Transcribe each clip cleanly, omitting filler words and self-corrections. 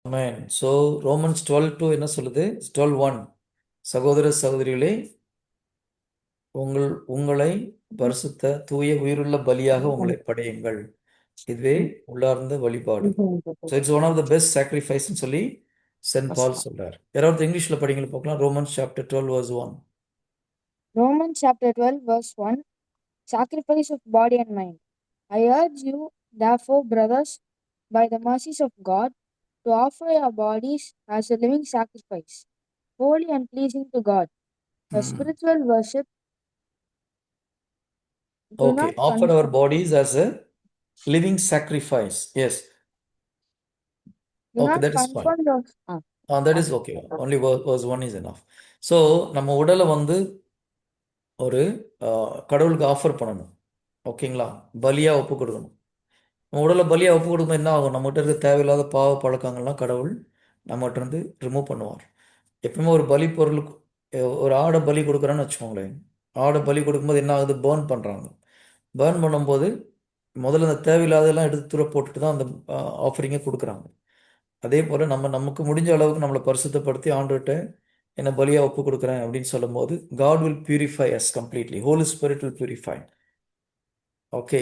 Amen. So Romans 12:2 என்ன சொல்லுது? 12:1 சகோதர சகோதரிகளே, உங்களை பரிசுத்த தூய உயிருள்ள பலியாக உங்களை படையுங்கள். இதுவே உள்ளார்ந்த வழிபாடு. So it's one of the best சாக்ரிஃபைஸ்ன்னு சொல்லி சென்ட் பால் சொல்றார். யாராவது இங்கிலீஷ்ல படிங்களை பார்க்கலாம். Romans chapter 12 verse 1. Romans chapter 12, verse 1 Sacrifice of body and mind. I urge you, therefore, brothers, by the mercies of God, to offer your bodies as a living sacrifice, holy and pleasing to God. The spiritual worship. Do Okay, not offer our conform, bodies as a living sacrifice. Yes. do Okay, not that is fine. conform your. That is okay. Only verse 1 is enough. So நம்ம உடலை வந்து ஒரு கடவுளுக்கு offer பண்ணணும். ஓகேங்களா? பலியா ஒப்பு கொடுக்கணும். நம்ம உடலை பலியா ஒப்பு கொடுக்கும்போது என்ன ஆகும்? நம்மகிட்ட இருக்க தேவையில்லாத பாவ பழக்கங்கள்லாம் கடவுள் நம்மகிட்ட இருந்து ரிமூவ் பண்ணுவார். எப்பவுமே ஒரு பலி பொருளுக்கு ஒரு ஆடை பலி கொடுக்குறேன்னு வச்சுக்கோங்களேன். ஆடை பலி கொடுக்கும்போது என்ன ஆகுது? பேர்ன் பண்ணுறாங்க. பேர்ன் பண்ணும்போது முதல்ல அந்த தேவையில்லாதெல்லாம் எடுத்து தூர போட்டுட்டு தான் அந்த ஆஃபரிங்கை கொடுக்குறாங்க. அதே போல் நமக்கு முடிஞ்ச அளவுக்கு நம்மளை பரிசுத்தப்படுத்தி ஆண்டுகிட்ட என்ன பலியாக ஒப்பு கொடுக்குறேன் அப்படின்னு சொல்லும்போது God will purify us completely. Holy Spirit will purify. Okay.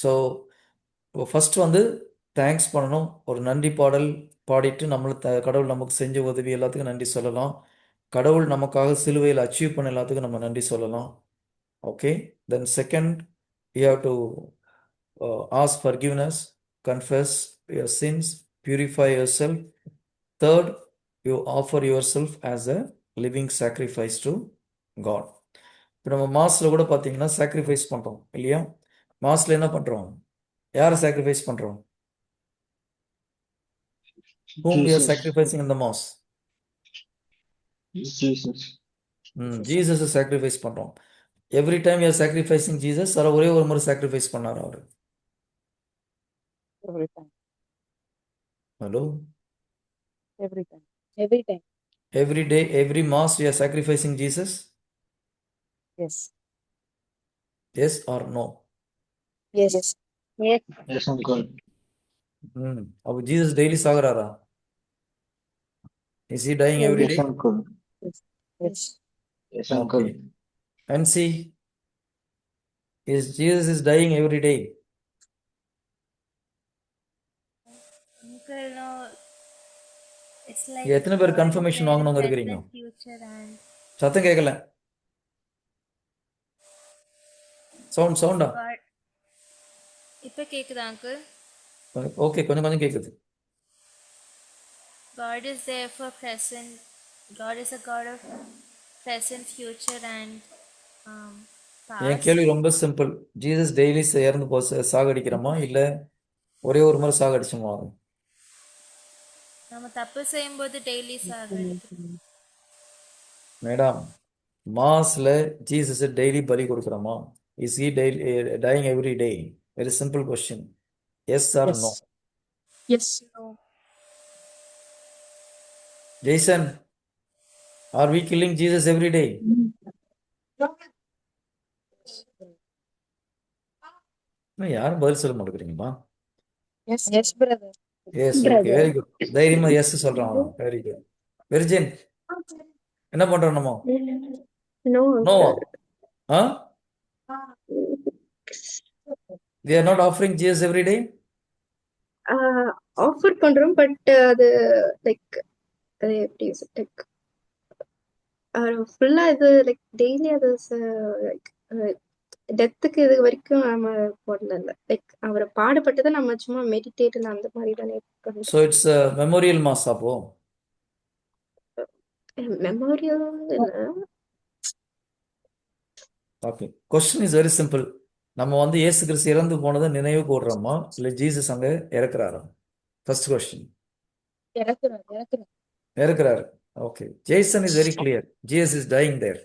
So first வந்து தேங்க்ஸ் பண்ணணும். ஒரு நன்றி பாடல் பாடிட்டு கடவுள் நமக்கு செஞ்ச உதவி எல்லாத்துக்கும் நன்றி சொல்லலாம். கடவுள் நமக்காக சிலுவையில் அச்சீவ் பண்ண எல்லாத்துக்கும் நம்ம நன்றி சொல்லலாம். Okay. Then second, you have to ask forgiveness, confess your since, purify yourself. Third, you offer yourself as a living sacrifice to God. இப்போ நம்ம மாஸில் கூட பார்த்தீங்கன்னா சாக்ரிஃபைஸ் பண்ணுறோம் இல்லையா? மாஸில் என்ன பண்ணுறோம்? யாரை சாக்ரிஃபைஸ் பண்ணுறோம்? whom we are sacrificing in the mass? Jesus sacrifice பண்ணுறோம். Every time you are sacrificing Jesus. அதில் ஒரே ஒரு முறை சாக்ரிஃபைஸ் பண்ணார் அவர். Every time. Hello, Every time. Every time. every day, every mass we are sacrificing Jesus. Yes. Yes or no? Yes. Yes. Yes. Yes, uncle. அப்போ Jesus daily சாகுறாரா? Is he dying every Yes, day? uncle. Yes. Yes. Yes, uncle. Okay. And see, Jesus is dying every day. Uncle, no, it's like எத்தனை பேர் God is confirmation there, வாங்கணுங்க இருக்கிறீங்க? present, future, and சத்தம் கேட்கல. சவுண்டா? God. இப்போ கேக்குதா uncle? Okay, கொஞ்சம் கொஞ்சம் கேட்குது. God is there for present. God is a God of present, future, and N past. கேள்வி ரொம்ப சிம்பிள். ஜீசஸ் டெய்லி இறந்து சாகடிக்கிறோமா இல்லை ஒரே ஒரு முறை சாகடிச்சோமா? நம்ம தப்பு செய்யும்போது டெய்லி சாகடிக்கிறோம். மேடம், மாஸ்ல ஜீசஸ் டெய்லி பலி கொடுக்குறோமா? Is he daily dying every day? Very simple question. Yes or no? Yes. No. Jason, are we killing Jesus every day? யாரும் பதில் சொல்ல மாட்டேங்கிறீங்கம்மா. Yes. Yes, brother. Yes, okay, very good. தைரியமா yes சொல்றான். Very good. Virgin, என்ன பண்றோம் நம்ம? No, no. uncle. ஆ? We are not offering Jesus every day? Offer பண்றோம் பட் அது லைக் அது எப்படி லைக் ஃபுல்லா இது லைக் டெய்லி அது லைக் டெத்துக்கு இது வரைக்கும் நம்ம போடல லைக் அவரை பாடுபட்டதை நம்ம சும்மா மெடிடேட் அந்த மாதிரி தானே பண்றோம். So it's a memorial mass அப்போ. மெமோரியல் இல்ல. Okay, question is very simple. நம்ம வந்து இயேசு கிறிஸ்து இறந்து போனதை நினைவு கூடுறோமா இல்லை ஜீசஸ் அங்கே இறக்குறாரா? First question. இறக்குறாரு. Okay, Jason is very clear. Jesus is dying there.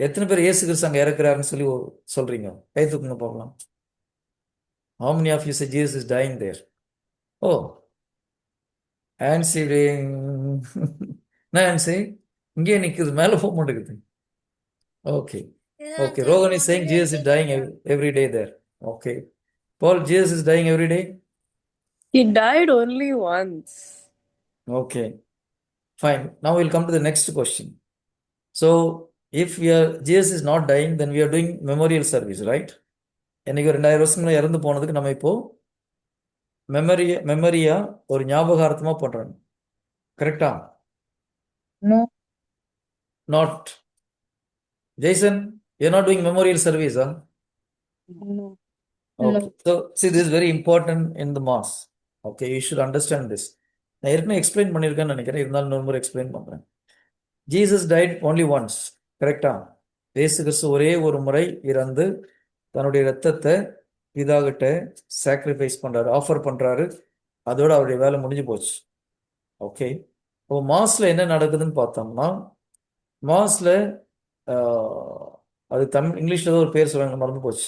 எத்தனை பேர் இயேசு கிறிஸ்து அங்கே இறக்குறாருன்னு சொல்லி சொல்றீங்க? கை தூக்குங்க பார்க்கலாம். How many of you say Jesus is dying there? Oh, Nancy, Nancy, இங்கே நிற்குது, மேலே போக மாட்டேங்குது. Okay, okay. Rogan is saying Jesus is dying every day there. Okay. Paul, Jesus is dying every day? He died only once. Okay, fine. Now we'll come to the next question. So, if Jesus is not dying, then we are doing memorial service, right? என்னைக்கு ஒரு 2000 வருஷம் முன்னாடி இறந்து போனதுக்கு நம்ம இப்போ மெமரியா ஒரு ஞாபகார்த்தமா பண்றோம். கரெக்டா? No. Not. Jason, you're not doing memorial service, huh? No. Okay. So, see, this is very important in the mass. Okay, you should understand this. நான் ஏற்கனவே எக்ஸ்பிளைன் பண்ணியிருக்கேன்னு நினைக்கிறேன், இருந்தாலும் இன்னொரு முறை எக்ஸ்பிளைன் பண்றேன். Jesus tight only once. கரெக்டா? இயேசு கிறிஸ்து ஒரே ஒரு முறை இறந்து தன்னுடைய ரத்தத்தை பிதாகிட்ட சாக்ரிஃபைஸ் பண்றாரு, ஆஃபர் பண்றாரு. அதோட அவருடைய வேலை முடிஞ்சு போச்சு. ஓகே, இப்போ மாஸ்ல என்ன நடக்குதுன்னு பார்த்தோம்னா, மாஸ்ல அது இங்கிலீஷ்ல ஏதோ ஒரு பேர் சொல்றாங்க, மறந்து போச்சு.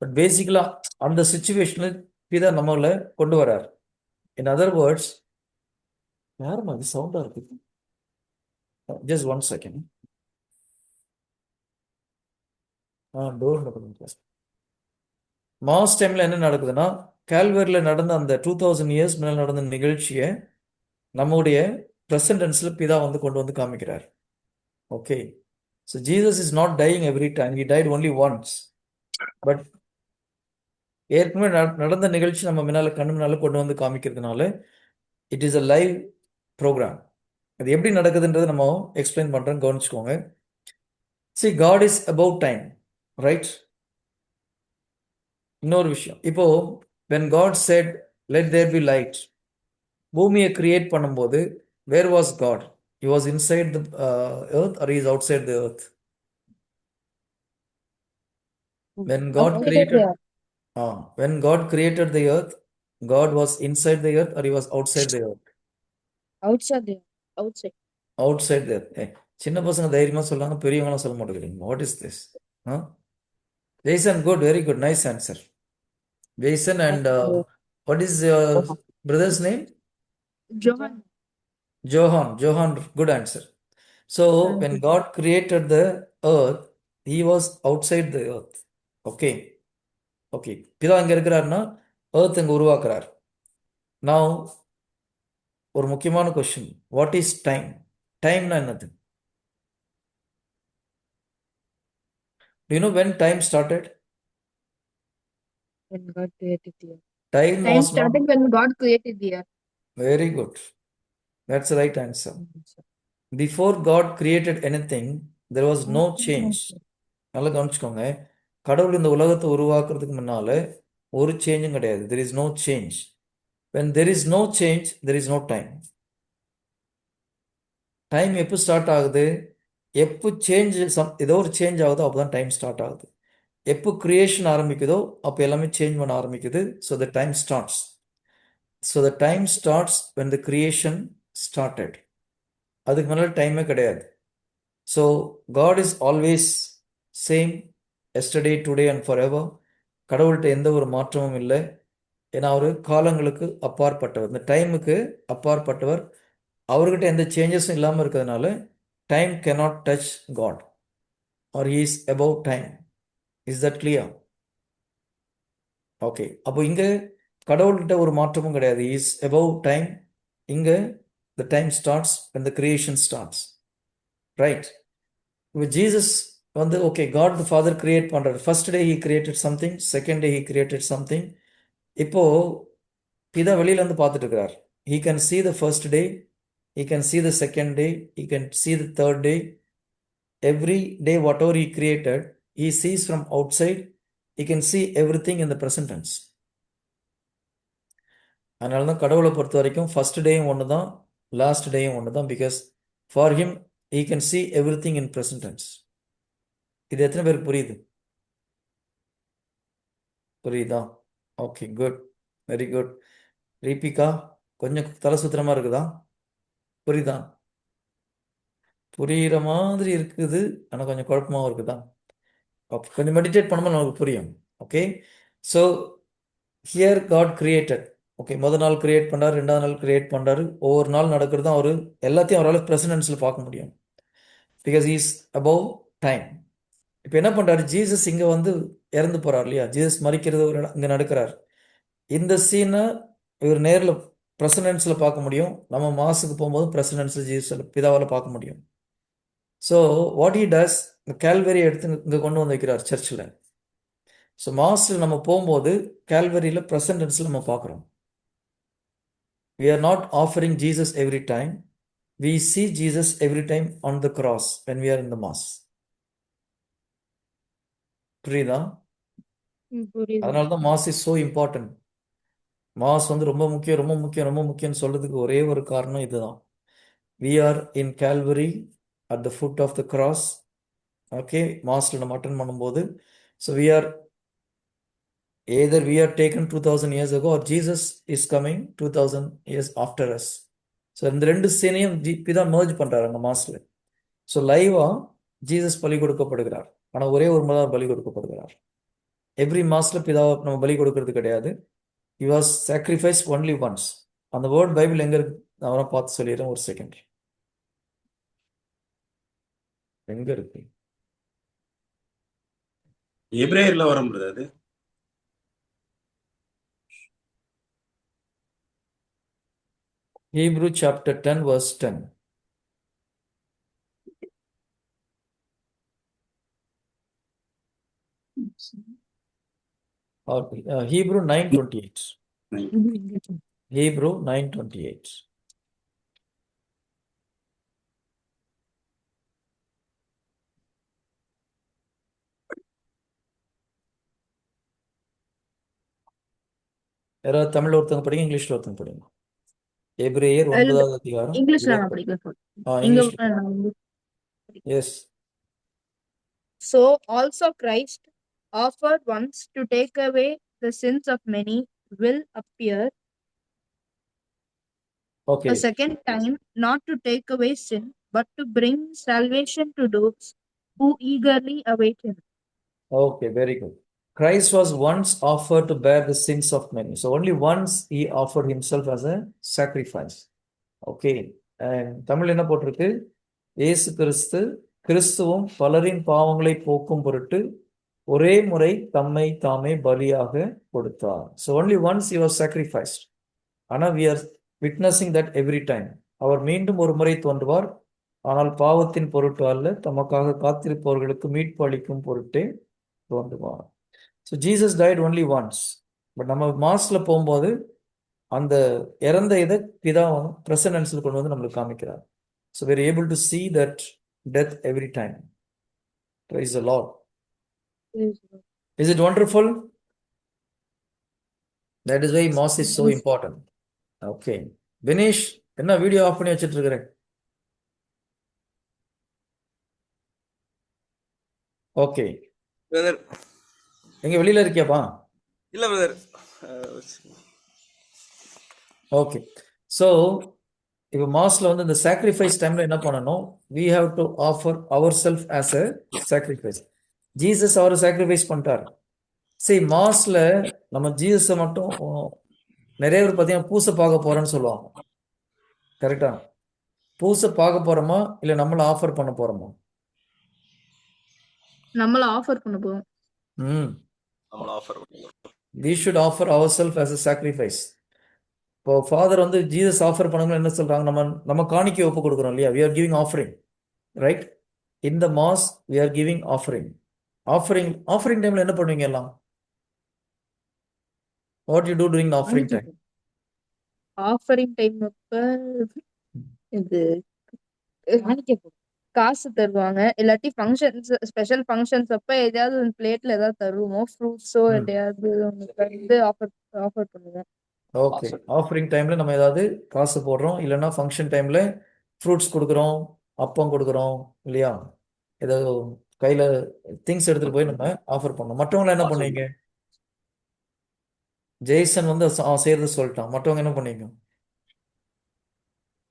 பட் பேசிக்கலா அந்த சுச்சுவேஷன்ல பிதா நம்மள கொண்டு வரார். இன் அதர் வேர்ட்ஸ், யாரும் அது சவுண்டா இருக்கு, ஜஸ்ட் 1 செகண்ட். டோர் மாஸ் டைம்ல என்ன நடக்குதுன்னா, கால்வரியில் நடந்த அந்த 2000 இயர்ஸ் மேல நடந்த நிகழ்ச்சியை நம்முடைய ப்ரெசன்ட் டென்ஸ்ல பிதா வந்து கொண்டு வந்து காமிக்கிறார். Okay, so Jesus is not dying every time, he died only once. But ஏற்கனவே நடந்த நிகழ்ச்சி நம்ம கண்ணு முன்னால கொண்டு வந்து காமிக்கிறதுனால it is a live programme. அது எப்படி நடக்குதுன்றதை நம்ம எக்ஸ்பிளைன் பண்றோம், கவனிச்சுக்கோங்க. See, God is about time, right? இன்னொரு விஷயம், இப்போ when God said let there be light, பூமியை கிரியேட் பண்ணும்போது where was God? He was inside the earth or he is outside the earth? When God Outside created the earth. When God created the earth, God was inside the earth or he was outside the earth? Outside the earth. outside. Outside the earth. சின்ன பசங்க தைரியமா சொல்றாங்க, பெரியவங்களாம் சொல்ல மாட்டேங்கிறீங்க. What is this? Jason, good, very good, nice answer. Jason, and what is your brother's name? Johan. Johan, good answer. So, when God created the earth, he was outside the earth. Okay. Okay. பிதா அங்க இருக்கிறாருன்னா earth அங்க உருவாக்குறார். Now, ஒரு முக்கியமான question, what is time? டைம்னா என்னது? Do you know when time started? When God created the earth. Time Time was not. started when God created the earth. Very good. That's the right answer. Before God created anything, there was no change. நல்லா கவனிச்சுக்கோங்க, கடவுள் இந்த உலகத்தை உருவாக்குறதுக்கு முன்னால ஒரு சேஞ்சும் கிடையாது. There is no change. When there is no change, there is no time. Time எப்போ ஸ்டார்ட் ஆகுது? எப்போ சேஞ்ச், ஏதோ ஒரு சேஞ்ச் ஆகுதோ அப்போதான் டைம் ஸ்டார்ட் ஆகுது. எப்போ கிரியேஷன் ஆரம்பிக்குதோ அப்போ எல்லாமே சேஞ்ச் பண்ண ஆரம்பிக்குது. So the time starts. So the time starts when the creation started. அதுக்கு முன்னாடி டைமே கிடையாது. So God is always same, yesterday, today and forever. கடவுள்கிட்ட எந்த ஒரு மாற்றமும் இல்லை. ஏன்னா அவர் காலங்களுக்கு அப்பாற்பட்டவர், இந்த டைமுக்கு அப்பாற்பட்டவர். அவர்கிட்ட எந்த சேஞ்சஸும் இல்லாமல் இருக்கிறதுனால time cannot touch God or he is above time. Is that clear? Okay, அப்போ இங்கே கடவுள்கிட்ட ஒரு மாற்றமும் கிடையாது. He is above time. இங்கே the time starts when the creation starts. Right? இப்போ ஜீசஸ் வந்து okay, God the father create பண்றாரு. First day he created something, second day he created something. இப்போ பிதா வெளியில இருந்து பார்த்துட்டு இருக்கிறார். He can see the first day, he can see the second day, he can see the third day. Every day whatever he created, he sees from outside. He can see everything in the present tense. அதனால தான் கடவுளை பொறுத்த வரைக்கும் first டேயும் ஒன்று தான், last டேயும் ஒன்று தான். Because for him he can see everything in present tense. இது எத்தனை பேருக்கு புரியுது? புரியுதா? Okay, good, very good. ரீபிகா, கொஞ்சம் தலை சுத்திரமா இருக்குதா? புரியுதா? புரியுற மாதிரி இருக்குது, ஆனால் கொஞ்சம் குழப்பமாகவும் இருக்குதா? ஓகே, கொஞ்சம் மெடிடேட் பண்ணும்போது நமக்கு புரியும். Okay, so here God created. Okay, முதல் நாள் கிரியேட் பண்ணார், ரெண்டாவது நாள் கிரியேட் பண்ணுறாரு. ஒவ்வொரு நாள் நடக்கிறது தான் அவர் எல்லாத்தையும் அவரால் பிரசன்டென்ஸில் பார்க்க முடியும். Because is above time. இப்போ என்ன பண்ணுறாரு, ஜீசஸ் இங்கே வந்து இறந்து போகிறார் இல்லையா? ஜீசஸ் மறிக்கிறது ஒரு இங்கே நடக்கிறார். இந்த சீனை இவர் நேரில் பிரசனன்ஸில் பார்க்க முடியும். நம்ம மாஸுக்கு போகும்போது பிரசனன்ஸில் ஜீசஸ் பிதாவால் பார்க்க முடியும். ஸோ வாட் ஹி டஸ், இந்த கேல்வரி எடுத்து இங்கே கொண்டு வந்து வைக்கிறார் சர்ச்சில். ஸோ மாஸில் நம்ம போகும்போது கேல்வரியில் பிரசன்டென்ஸில் நம்ம பார்க்குறோம். We are not offering Jesus every time. We see Jesus every time on the cross when we are in the mass. புரியுதா? புரியுது. அதனால தான் mass is so important. Mass வந்து ரொம்ப முக்கியம், ரொம்ப முக்கியம், ரொம்ப முக்கியம்னு சொல்றதுக்கு ஒரே ஒரு காரணம் இதுதான். We are in Calvary at the foot of the cross. Okay, மாஸ்ல நம்ம அட்டன் பண்ணும்போது, so either we are taken 2000 years ago or Jesus is coming 2000 years after us. So இந்த ரெண்டு சீனையும் பிதா merge பண்றாரு அந்த மாஸ்ல. ஸோ லைவா ஜீசஸ் பலி கொடுக்கப்படுகிறார். ஆனால் ஒரே ஒரு முறை தான் பலி கொடுக்கப்படுகிறார். எவ்ரி மாஸ்ல பிதாவை நம்ம பலி கொடுக்கறது கிடையாது. He was sacrificed only once. அந்த வேர்ட் பைபிள் எங்க இருக்கு அவரை பார்த்து சொல்லிடுறேன், ஒரு செகண்ட். எங்க இருக்கு? எபிரேயர்ல வரும் brother அது. Hebrew chapter 10 verse 10. Or Hebrew 9:28. Hebrew 9:28. யாராவது தமிழ்ல ஒருத்தங்க படிங்க, இங்கிலீஷ்ல ஒருத்தங்க படிங்க. எபிரேயர் 9வது அதிகாரம் இங்கிலீஷ்ல நான் படிக்கிறேன். இங்கிலீஷ்ல. S. So also Christ, offered once to take away the sins of many, will appear okay, a second time, not to take away sin, but to bring salvation to those who eagerly await him. okay, very good. Christ was once offered to bear the sins of many. So only once he offered himself as a sacrifice. Okay. And Tamil என்ன போட்டிருக்கு? இயேசு கிறிஸ்துவும் பலரின் பாவங்களை போக்கும் பொருட்டு ஒரே முறை தம்மை தாமே பலியாக கொடுத்தார். So only once he was sacrificed. ஆனால் we are witnessing that every time. அவர் மீண்டும் ஒரு முறை தோன்றுவார். ஆனால் பாவத்தின் பொருட்டு அல்ல, தமக்காக காத்திருப்பவர்களுக்கு மீட்பு அளிக்கும் பொருட்டே தோன்றுவார். So Jesus died only once. But நம்ம மாஸ்ல போகும்போது அந்த இறந்த இதை பிதா பிரசனன்ஸில் கொண்டு வந்து நம்மளுக்கு காமிக்கிறார். So we're able to see that death every time. Praise the Lord. Is it wonderful? That is why mass is so important. Okay. Vinesh, என்ன வீடியோ ஆஃப் பண்ணி வச்சிட்டு இருக்கிறேன்? ஓகே, பிரதர் எங்க வெளியில இருக்கியாப்பா? இல்ல பிரதர். ஓகே. ஸோ இப்போ மாஸ்ல வந்து இந்த சாக்ரிஃபைஸ் டைம்ல என்ன பண்ணணும்? we have to offer ourselves as a sacrifice. Jesus அவர் சாக்ரிஃபைஸ் பண்ணிட்டார். சரி, மாஸ்ல நம்ம ஜீசஸை மட்டும் நிறைய பேர் பார்த்தீங்கன்னா பூசை பார்க்க போறேன்னு சொல்லுவாங்க. கரெக்டா? பூசை பார்க்க போறோமா இல்லை நம்மளை ஆஃபர் பண்ண போறோமா? நம்மள ஆஃபர் பண்ண போறோம். நம்மள ஆஃபர் பண்ணுவோம். we should offer ourselves as a sacrifice. இப்போ ஃபாதர் வந்து ஜீசஸ் ஆஃபர் பண்ணுங்க என்ன சொல்றாங்க? நம்ம காணிக்கை ஒப்பு கொடுக்குறோம் இல்லையா? we are giving offering, right? in the mass we are giving offering டைம்ல என்ன பண்ணுவீங்க எல்லாம்? what you do during the offering time? Offering time அப்ப இது காசு தருவாங்க. இல்லாட்டி ஃபங்க்ஷன்ஸ், ஸ்பெஷல் ஃபங்க்ஷன்ஸ் அப்ப எதையாவது ஒரு பிளேட்ல ஏதாவது தருவோம், ஃப்ரூட்ஸோ எதையாவது வந்து ஆஃபர் பண்ணுவோம். ஓகே, ஆஃபரிங் டைம்ல நம்ம ஏதாவது காசு போடுறோம், இல்லைன்னா ஃபங்க்ஷன் டைம்ல ஃப்ரூட்ஸ் கொடுக்குறோம், அப்பம் கொடுக்குறோம் இல்லையா? ஏதோ கையில திங்ஸ் எடுத்துட்டு போய் நம்ம ஆஃபர் பண்ணோம். மற்றவங்க என்ன பண்ணுவீங்க? ஜெய்சன் வந்து செய்யறது சொல்லிட்டான். மற்றவங்க என்ன பண்ணுவீங்க?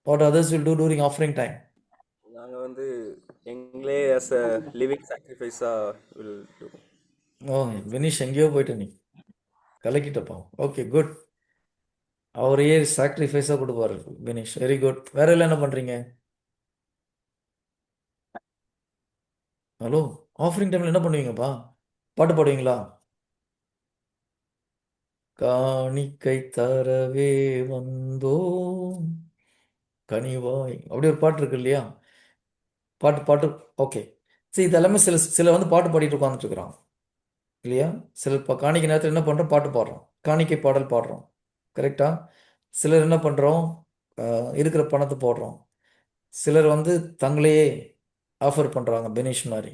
What others will do during offering time? நாங்க வந்து எங்களே as a living sacrifice will do. ஓ, வினிஷ் எங்கேயோ போயிட்டு நீ கலக்கிட்டப்பா. Okay, good. அவரையே சாக்ரிஃபைஸாக கொடுப்பாரு வினிஷ். Very good. வேற எல்லாம் என்ன பண்றீங்க? ஹலோ, ஆஃபரிங் டைம்ல என்ன பண்ணுவீங்கப்பா? பாட்டு பாடுவீங்களா? காணிக்கை தரவே வந்தோம் கனிவாய், அப்படி ஒரு பாட்டு இருக்கு இல்லையா? பாட்டு ஓகே. சரி, இதெல்லாமே சில சில வந்து பாட்டு பாடிட்டு உட்காந்துட்டு இருக்கிறான் இல்லையா? சிலர் இப்போ காணிக்கை நேரத்தில் என்ன பண்ணுறோம்? பாட்டு பாடுறோம், காணிக்கை பாடல் பாடுறோம். கரெக்டா? சிலர் என்ன பண்ணுறோம்? இருக்கிற பணத்தை போடுறோம். சிலர் வந்து தங்களையே ஆஃபர் பண்ணுறாங்க பெனிஷ் மாதிரி.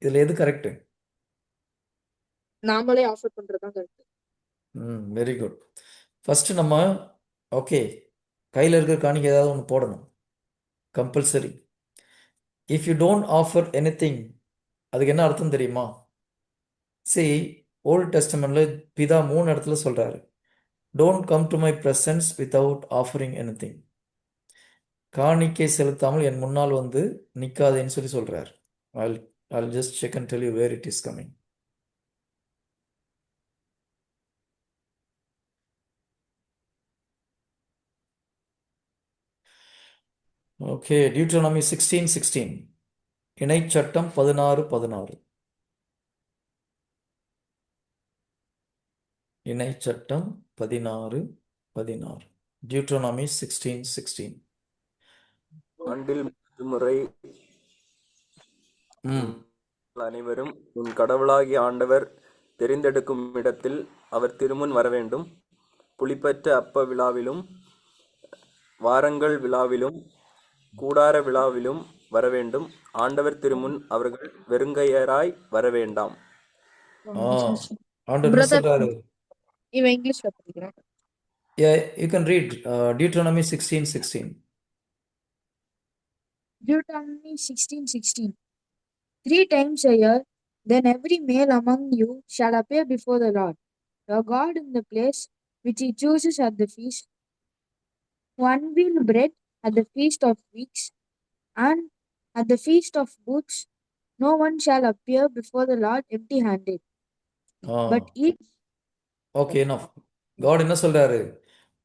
இதில் எது கரெக்டு? நாமளே ஆஃபர் பண்றதுதான் கரெக்ட். Very good. ஃபஸ்ட்டு நம்ம ஓகே, கையில் இருக்கிற காணிக்கை ஏதாவது ஒன்று போடணும், compulsory. If you don't offer anything, அதுக்கு என்ன அர்த்தம் தெரியுமா? See, ஓல்ட் டெஸ்டமெண்ட்ல பிதா 3 இடத்துல சொல்றாரு, don't come to my presence without offering anything. காணிக்கை செலுத்தாமல் என் முன்னால் வந்து நிக்காதேன்னு சொல்லி சொல்றாரு. I'll just check and tell you where it is coming. Okay, Deuteronomy 16:16. இணைச்சட்டம் 16:16. இணைச்சட்டம் 16:16. Deuteronomy 16:16. ஆண்டில் முறை ம் அனைவரும் உன் கடவுளாகிய ஆண்டவர் தெரிந்தெடுக்கும் இடத்தில் அவர் திருமுன் வரவேண்டும். புளிப்பற்ற அப்ப விழாவிலும் வாரங்கள் விழாவிலும் கூடார விழாவிலும் வரவேண்டும். ஆண்டவர் திருமுன் அவர்கள் வெறுங்கையராய் வரவேண்டாம். ஆண்டவர் என்ன பிரதர், சொல்றாரு? இவன் இங்கிலீஷ்ல படிக்கிறான். Yeah, you can read Deuteronomy 16:16. Deuteronomy 16:16. 3 times a year, then every male among you shall appear before the Lord your God in the place which he chooses at the feast, unveiled bread at the feast of weeks, and at the feast of booths. No one shall appear before the Lord empty-handed, but each. Okay, enough. God என்ன சொல்றாரு?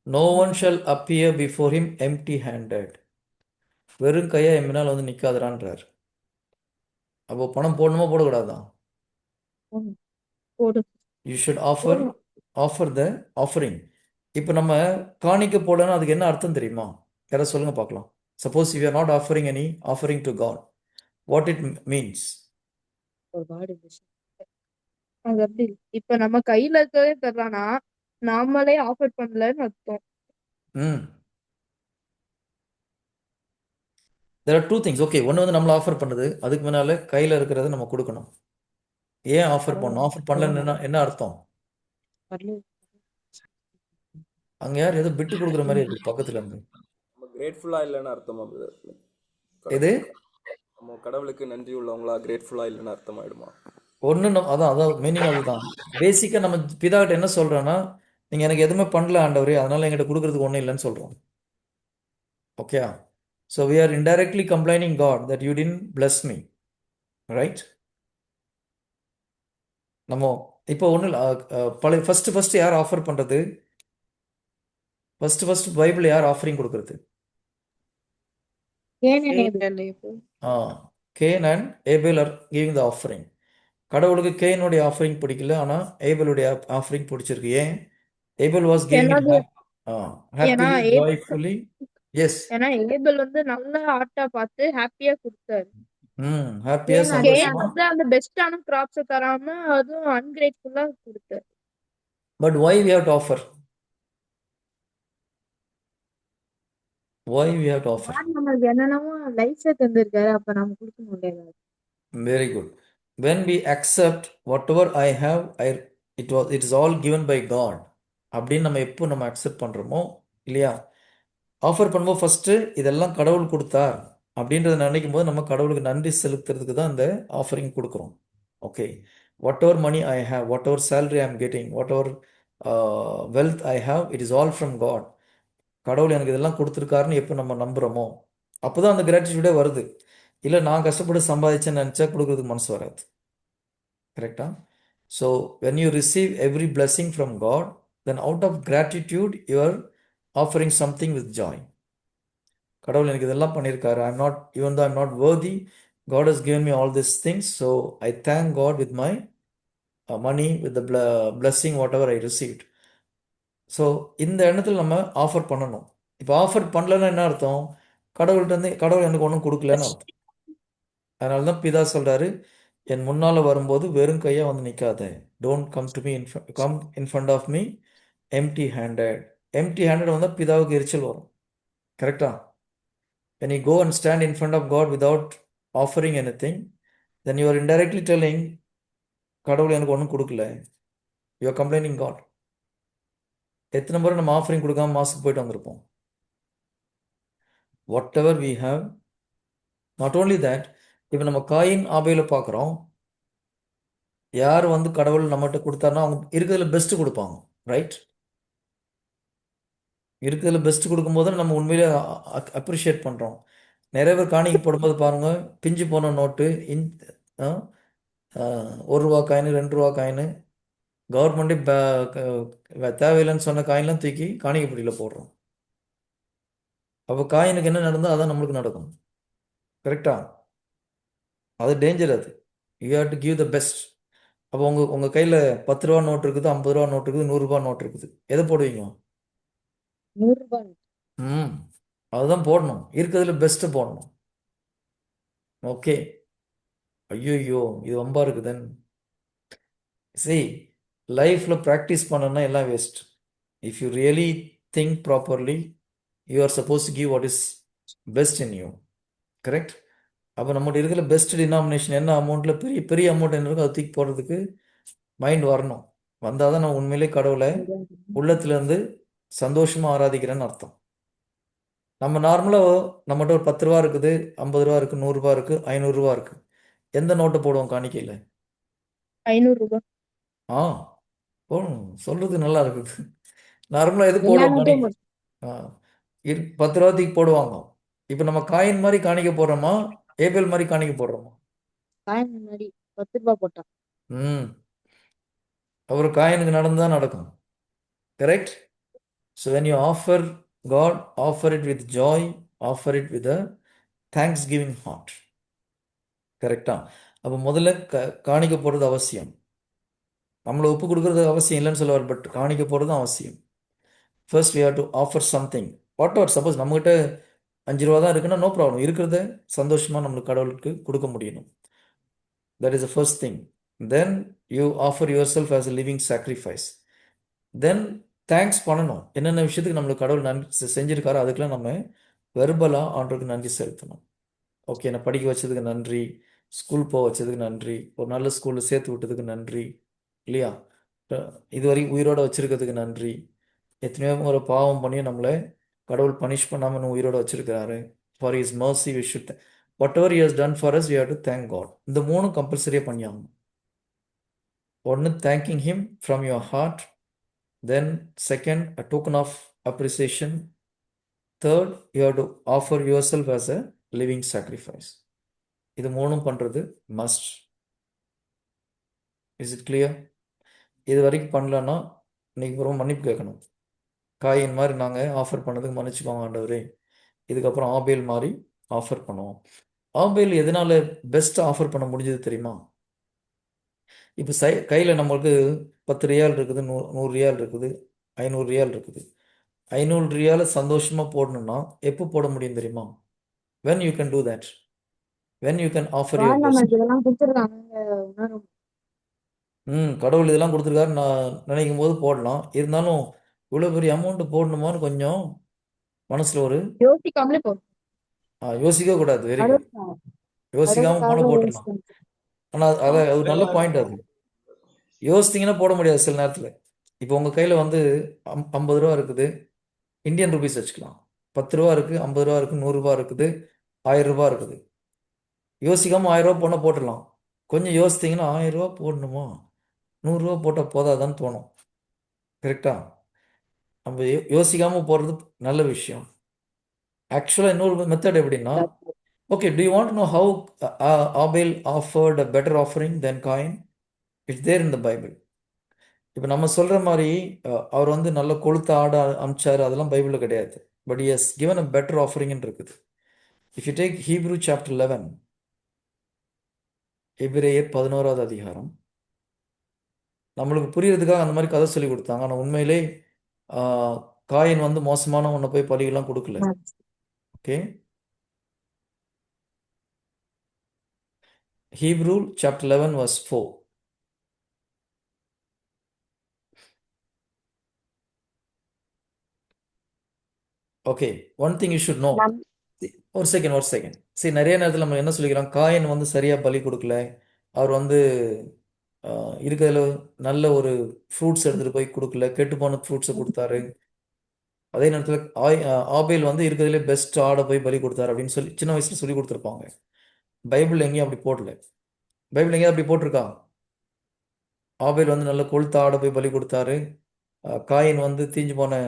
No one shall appear before him empty-handed. வெறும் கையா என் முன்னால் வந்து நிக்காதடான்றார். அப்போ பணம் போடணுமா போடக்கூடாதா? You should offer the offering. இப்போ நம்ம காணிக்க போடணும், அதுக்கு என்ன அர்த்தம் தெரியுமா? யாராவது சொல்லுங்க பார்க்கலாம். Suppose you are not offering any offering to God, what it means? அது அப்படி இல்ல. இப்ப நம்ம கையில இருக்கவே தரலாம்னா நாமளே ஆஃபர் பண்ணலன்னு அர்த்தம். there are two things. Okay, ஒன்று வந்து நம்மளை ஆஃபர் பண்ணுது, அதுக்கு முன்னால கையில் இருக்கிறத நம்ம கொடுக்கணும். ஏன் ஆஃபர் பண்ணணும்? ஆஃபர் பண்ணலன்னு என்ன அர்த்தம்? அங்கே யார் ஏதோ பிட்டு கொடுக்குற மாதிரி இருக்கு பக்கத்துல இருந்து. நம்ம கிரேட்ஃபுல்லா இல்லைன்னு அர்த்தமா? எது? நம்ம கடவுளுக்கு நன்றி உள்ளவங்களா கிரேட்ஃபுல்லா இல்லைன்னு அர்த்தம் ஆயிடுமா? ஒன்று அதான் மீனிங் அதுதான். பேசிக்காக நம்ம பிதாகிட்ட என்ன சொல்கிறோன்னா, நீங்கள் எனக்கு எதுவுமே பண்ணல ஆண்டவரே, அதனால் என்கிட்ட கொடுக்குறதுக்கு ஒன்றும் இல்லைன்னு சொல்கிறோம். Okay, so we are indirectly complaining God that you didn't bless me, right? நம்ம இப்போ ஒன்றும் இல்லை, ஃபஸ்ட்டு யார் ஆஃபர் பண்ணுறது? ஃபஸ்ட்டு பைபிள் யார் ஆஃபரிங் கொடுக்குறது? Cain and Abel are giving the offering. கடவுளுக்கு கேனுடைய ஆஃபரிங் பிடிக்கல, ஆனால் ஏபேலுடைய ஆஃபரிங் பிடிச்சிருக்கு. ஏன்? Abel was giving happily joyfully. Yes, ஏன்னா ஏபேல் வந்து நல்ல ஆட்டா பார்த்து ஹாப்பியா கொடுத்தாரு. ஹாப்பியா கேன் சந்தோஷமா. வந்து அந்த பெஸ்டான கிராப்ஸ் தராம அதுவும் அன்கிரேட்ஃபுல்லா கொடுத்தாரு. But why we have to offer? Why we have to offer? நமக்கு என்னென்னமோ லைஃபே தந்திருக்காரு, அப்ப நம்ம கொடுக்க முடியாது. Very good. When we accept whatever I have, it is all given by God. அப்படின்னு நம்ம எப்போ நம்ம அக்செப்ட் பண்ணுறோமோ இல்லையா, ஆஃபர் பண்ணும்போது ஃபஸ்ட்டு இதெல்லாம் கடவுள் கொடுத்தார் அப்படின்றத நினைக்கும் போது நம்ம கடவுளுக்கு நன்றி செலுத்துறதுக்கு தான் இந்த ஆஃபரிங் கொடுக்குறோம். Okay, whatever money I have, whatever salary I am getting, whatever wealth I have, it is all from God. கடவுள் எனக்கு இதெல்லாம் கொடுத்துருக்காருன்னு எப்போ நம்ம நம்புகிறோமோ அப்போ தான் அந்த கிராட்டிடியூடே வருது. இல்லை நான் கஷ்டப்பட்டு சம்பாதிச்சேன்னு நினச்சா கொடுக்குறதுக்கு மனசு வராது. கரெக்டா? So when you receive every blessing from God, then out of gratitude you are offering something with joy. கடவுள் எனக்கு இதெல்லாம் பண்ணியிருக்காரு, even though I'm not worthy, God has given me all these things, so I thank God with my money with the blessing whatever I received. So இந்த எண்ணத்தில் நம்ம offer பண்ணணும். இப்போ offer பண்ணலன்னா என்ன அர்த்தம்? கடவுள் எனக்கு ஒன்றும் கொடுக்கலன்னு அர்த்தம். அதனால தான் பிதா சொல்கிறாரு, என் முன்னால் வரும்போது வெறும் கையாக வந்து நிற்காத. Don't come to me come in front of me empty handed. Empty handed வந்தால் பிதாவுக்கு எரிச்சல் வரும். கரெக்டா? when you go and stand in front of God without offering anything, then you are indirectly telling, கடவுள் எனக்கு ஒன்றும் கொடுக்கல. You are complaining God. எத்தனை முறை நம்ம ஆஃபரிங் கொடுக்காம மாசுக்கு போயிட்டு வந்திருப்போம். Whatever we have, not only that, இப்போ நம்ம காயின் ஆபேல பார்க்குறோம். யார் வந்து கடவுள் நம்மகிட்ட கொடுத்தாருன்னா அவங்க இருக்கிறதுல பெஸ்ட்டு கொடுப்பாங்க. ரைட்? இருக்கிறதுல பெஸ்ட்டு கொடுக்கும்போது நம்ம உண்மையிலே அப்ரிஷியேட் பண்ணுறோம். நிறைய பேர் காணிக்கை போடும்போது பாருங்கள், பிஞ்சு போன நோட்டு, ₹1 காயின், ₹2 காயின், கவர்மெண்ட்டே தேவையில்லைன்னு சொன்ன காயின்லாம் தூக்கி காணிக்கை பொடியில் போடுறோம். அப்போ காயினுக்கு என்ன நடந்தால் அதான் நம்மளுக்கு நடக்கும். கரெக்டா? அது டேஞ்சர். அது you have to give the best. அப்போ உங்கள் கையில் ₹10 நோட் இருக்குது, ₹50 நோட் இருக்குது, ₹100 நோட் இருக்குது. எதை போடுவீங்க? 100 ரூபாய். அதுதான் போடணும். இருக்கிறதுல பெஸ்ட்டு போடணும். ஓகே. ஐயோ இது ரொம்ப இருக்குதுன்னு லைஃப்பில் ப்ராக்டிஸ் பண்ணணும்னா எல்லாம் waste. If you really think properly, you are suppose to give what is best in you. Correct? அப்போ நம்மகிட்ட இருக்கிற பெஸ்ட் டினாமினேஷன் என்ன அமௌண்ட்டில் பெரிய பெரிய அமௌண்ட் என்ன இருக்கோ அதை தூக்கி போடுறதுக்கு மைண்ட் வரணும். வந்தால் தான் நான் உண்மையிலே கடவுளை உள்ளத்துலேருந்து சந்தோஷமாக ஆராதிக்கிறேன்னு அர்த்தம். நம்ம நார்மலாக நம்மகிட்ட ஒரு ₹10 இருக்குது, ₹50 இருக்குது, ₹100 இருக்குது, ₹500 இருக்குது. எந்த நோட்டை போடுவோம் காணிக்கையில்? 500 ரூபாய். போடணும். சொல்கிறது நல்லா இருக்குது. நார்மலாக எது எல்லா போடுவோம் நோட்டையும் காணிக்கை? ₹10 தூக்கி போடுவாங்க. இப்போ நம்ம காயின் மாதிரி காணிக்க போடுறோமா, ஏபேல் மாதிரி காணிக்க போடுறோமா? காயின் முன்னாடி 10 ரூபாய் போட்டான். அவர் காயினுக்கு நடந்துதான் நடக்கும். Correct? So when you offer God, offer it with joy, offer it with a thanksgiving heart. கரெக்டா? அப்போ முதல்ல காணிக்க போடுறது அவசியம். நம்மளை ஒப்பு கொடுக்கறது அவசியம் இல்லைன்னு சொல்லுவார், பட் காணிக்க போடுறதும் அவசியம். First we have to offer something. What ever, suppose நம்மகிட்ட ₹5 தான் இருக்குன்னா நோ ப்ராப்ளம். இருக்கிறத சந்தோஷமாக நம்மளுக்கு கடவுளுக்கு கொடுக்க முடியணும். That is the first thing. Then you offer your self as a living sacrifice. Then thanks பண்ணணும். என்னென்ன விஷயத்துக்கு நம்மளுக்கு கடவுள் நன்றி செஞ்சுருக்காரோ அதுக்கெல்லாம் நம்ம வெர்பலாக ஆண்டவருக்கு நன்றி செலுத்தணும். ஓகே, என்னை படிக்க வச்சதுக்கு நன்றி, ஸ்கூல் போக வச்சதுக்கு நன்றி, ஒரு நல்ல ஸ்கூலில் சேர்த்து விட்டதுக்கு நன்றி, இல்லையா? இது வரைக்கும் உயிரோடு வச்சுருக்கிறதுக்கு நன்றி. எத்தனையோ ஒரு பாவம் பண்ணி நம்மளை கடவுள் பனிஷ் பண்ணாமல் நம்ம உயிரோடு வச்சுருக்கிறாரு. For his mercy we should whatever he has done for us we have to thank God. இந்த 3 கம்பல்சரியாக பண்ணியாகணும். ஒன்று, thanking him from your heart. Then second, a token of appreciation. Third, you have to offer yourself as a living sacrifice. இது 3 பண்ணுறது must. Is it clear? இது வரைக்கும் பண்ணலன்னா இன்னைக்கு அப்புறம் மன்னிப்பு கேட்கணும். காயின் மாதிரி நாங்கள் ஆஃபர் பண்ணதுக்கு மன்னிச்சுக்கோங்க ஆண்டவரே. இதுக்கப்புறம் ஆபேல் மாதிரி ஆஃபர் பண்ணுவோம். ஆபேல் எதனால பெஸ்ட் ஆஃபர் பண்ண முடிஞ்சது தெரியுமா? இப்போ கையில் நம்மளுக்கு ₹10 இருக்குது, ₹100 இருக்குது, ₹500 இருக்குது. ₹500 சந்தோஷமாக போடணும்னா எப்போ போட முடியும் தெரியுமா? when you can do that, when you can offer your best. நமக்கு இதெல்லாம் கொடுத்துருக்காங்க உணரும். கடவுள் இதெல்லாம் கொடுத்துருக்காரு நான் நினைக்கும் போது போடலாம். இருந்தாலும் இவ்வளோ பெரிய அமௌண்ட் போடணுமான்னு கொஞ்சம் மனசில் ஒரு யோசிக்காமலே போடும். யோசிக்க கூடாது. Very good. யோசிக்காமல் போன போட்டுடலாம். ஆனால் அது ஒரு நல்ல பாயிண்ட். அது யோசித்தீங்கன்னா போட முடியாது சில நேரத்தில். இப்போ உங்கள் கையில் வந்து ₹50 இருக்குது, இந்தியன் ருபீஸ் வச்சுக்கலாம். ₹10 இருக்குது, ₹50 இருக்குது, ₹100 இருக்குது, ₹1000 இருக்குது. யோசிக்காமல் ₹1000 போனால் போட்டுடலாம். கொஞ்சம் யோசித்தீங்கன்னா ₹1000 போடணுமா, ₹100 போட்டால் போதாதான்னு தோணும். கரெக்டா? நம்ம யோசிக்காமல் போடுறது நல்ல விஷயம். ஆக்சுவலாக இன்னொரு மெத்தட் எப்படின்னா, okay, do you want to know how Abel offered a better offering than Cain? It's there in the Bible. இப்போ நம்ம சொல்கிற மாதிரி அவர் வந்து நல்ல கொளுத்த ஆட அமிச்சார், அதெல்லாம் பைபிளில் கிடையாது. But he has given a better offering இருக்குது. If you take Hebrew chapter 11, எபிரேயர் 11வது அதிகாரம், நம்மளுக்கு புரியறதுக்காக அந்த மாதிரி கதை சொல்லி கொடுத்தாங்க. ஆனால் உண்மையிலே ஆஹ், காயின் வந்து மோசமான ஒன்றை போய் பலியெல்லாம் கொடுக்கல. Okay, Hebrew chapter 11 verse 4. Okay, one thing you should know. நம் ஒரு செகண்ட். சரி, நிறைய நேரத்தில் நம்ம என்ன சொல்லிக்கிறோம், காயின் வந்து சரியாக பலி கொடுக்கல, அவர் வந்து இருக்கிறதுல நல்ல ஒரு ஃப்ரூட்ஸ் எடுத்துகிட்டு போய் கொடுக்கல, கெட்டுப்போன ஃப்ரூட்ஸை கொடுத்தாரு. அதே நேரத்தில் ஆபேல் வந்து இருக்கிறதுலே பெஸ்ட் ஆடை போய் பலி கொடுத்தாரு அப்படின்னு சொல்லி சின்ன வயசுல சொல்லி கொடுத்துருப்பாங்க. பைபிள் எங்கேயும் அப்படி போடல. பைபிள் எங்கேயும் அப்படி போட்டிருக்கா? ஆபேல் வந்து நல்ல கொழுத்த ஆடை போய் பலி கொடுத்தாரு, காயின் வந்து தீஞ்சு போன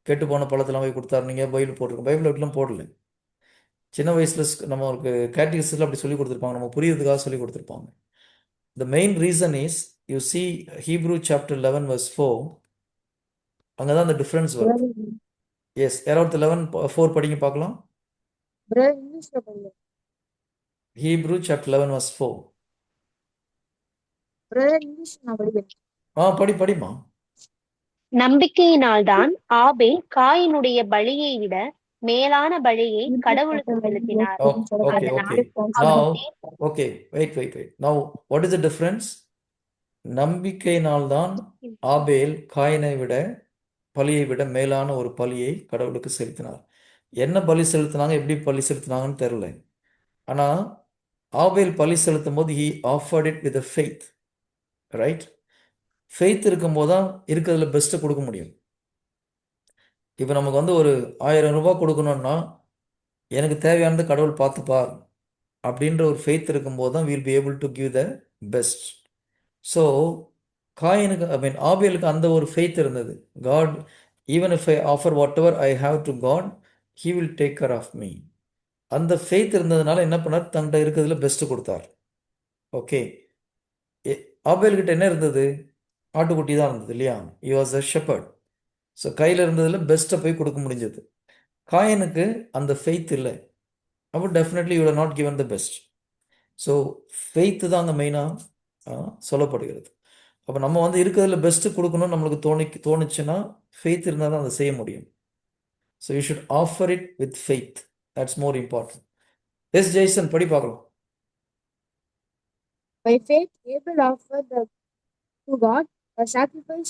கெட்டு போன பழத்தெல்லாம் போய் கொடுத்தாரு, நீங்கள் பைபிள் போட்டிருக்கோம். பைபிள் அப்படிலாம் போடல. சின்ன வயசுல நம்மளுக்கு கேட்டகிரிஸ்ல அப்படி சொல்லி கொடுத்துருப்பாங்க, நம்ம புரியறதுக்காக சொல்லி கொடுத்துருப்பாங்க. The main reason is, you see Hebrew chapter 11 verse 4, அங்கே தான் அந்த டிஃப்ரென்ஸ் வருது. எஸ், யாராவது 11:4 படிங்க பார்க்கலாம். பிரதர் இங்கிலீஷ்ல படிங்க. Hebrew chapter 11 verse 4. Brother English நான் படிக்கிறேன். படிமா. நம்பிக்கையினால்தான் ஆபேல் காயினுடைய பலியை விட மேலான பலியை கடவுளுக்கு செலுத்தினார். ஓகே அதனால் now our okay wait now what is the difference? நம்பிக்கையினால்தான் ஆபேல் காயினை விட பலியை விட மேலான ஒரு பலியை கடவுளுக்கு செலுத்தினார். என்ன பலி செலுத்தினாங்க, எப்படி பலி செலுத்தினாங்கன்னு தெரியல. ஆனா ஆபேல் பலி செலுத்தும் போது he offered it with a faith, right? Faith இருக்கும்போது தான் இருக்கிறதுல பெஸ்ட்டை கொடுக்க முடியும். இப்போ நமக்கு வந்து ஒரு 1000 ரூபாய் கொடுக்கணும்னா எனக்கு தேவையானது கடவுள் பார்த்துப்பார் அப்படின்ற ஒரு ஃபெய்த் இருக்கும்போது தான் we'll be able to give the best. So காயினுக்கு ஆபேலுக்கு அந்த ஒரு ஃபெய்த் இருந்தது. God, even if I offer whatever I have to God, he will take care of me. அந்த ஃபெய்த் இருந்ததுனால என்ன பண்ணார், தன்கிட்ட இருக்கிறதுல பெஸ்ட்டு கொடுத்தார். ஓகே, ஆபேல்கிட்ட என்ன இருந்தது, ஆட்டுக்குட்டி தான் இருந்தது இல்லையா? he was a shepherd. So கையில் இருந்ததில் பெஸ்ட்டை போய் கொடுக்க முடிஞ்சது. காயினுக்கு அந்த ஃபெய்த் இல்லை, அப்போ definitely you are not given the best. So faith தான் அங்கே மெயினாக சொல்லப்படுகிறது. அப்போ நம்ம வந்து இருக்கிறதுல பெஸ்ட்டு கொடுக்கணும்னு நம்மளுக்கு தோணுச்சுன்னா ஃபெய்த் இருந்தால் தான் அதை செய்ய முடியும். So you should offer it with faith, that's more important. Yes Jason, படி பார்க்கலாம். By faith, Abel offered to God a sacrifice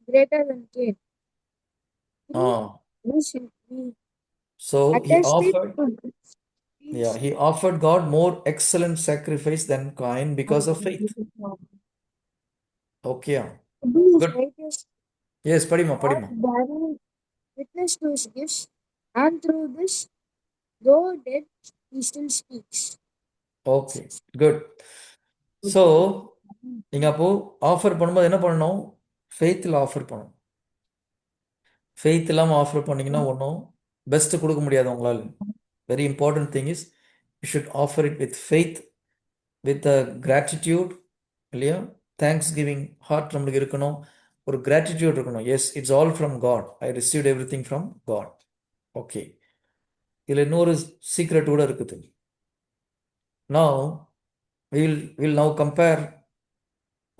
greater than Cain. Ah Which we so attested to he offered God more excellent sacrifice than Cain because of faith. Okay, be his good. righteous Yes, படிமா. God, bearing witness to his gifts, and through this, though dead, he still speaks. Okay, good. So நீங்கள் அப்போது offer பண்ணும்போது என்ன பண்ணணும், ஃபெய்த்தில் offer பண்ணணும். Faith இல்லாமல் offer பண்ணிங்கன்னா ஒன்றும் பெஸ்ட்டு கொடுக்க முடியாது உங்களால். Very important thing is you should offer it with faith, with a gratitude, இல்லையா? தேங்க்ஸ் கிவிங் ஹார்ட் நம்மளுக்கு இருக்கணும், ஒரு கிராட்டிடியூட் இருக்கணும். Yes, it's all from God, I received everything from God. Okay, இதில் இன்னொரு சீக்ரெட் கூட இருக்குது. Now we'll now compare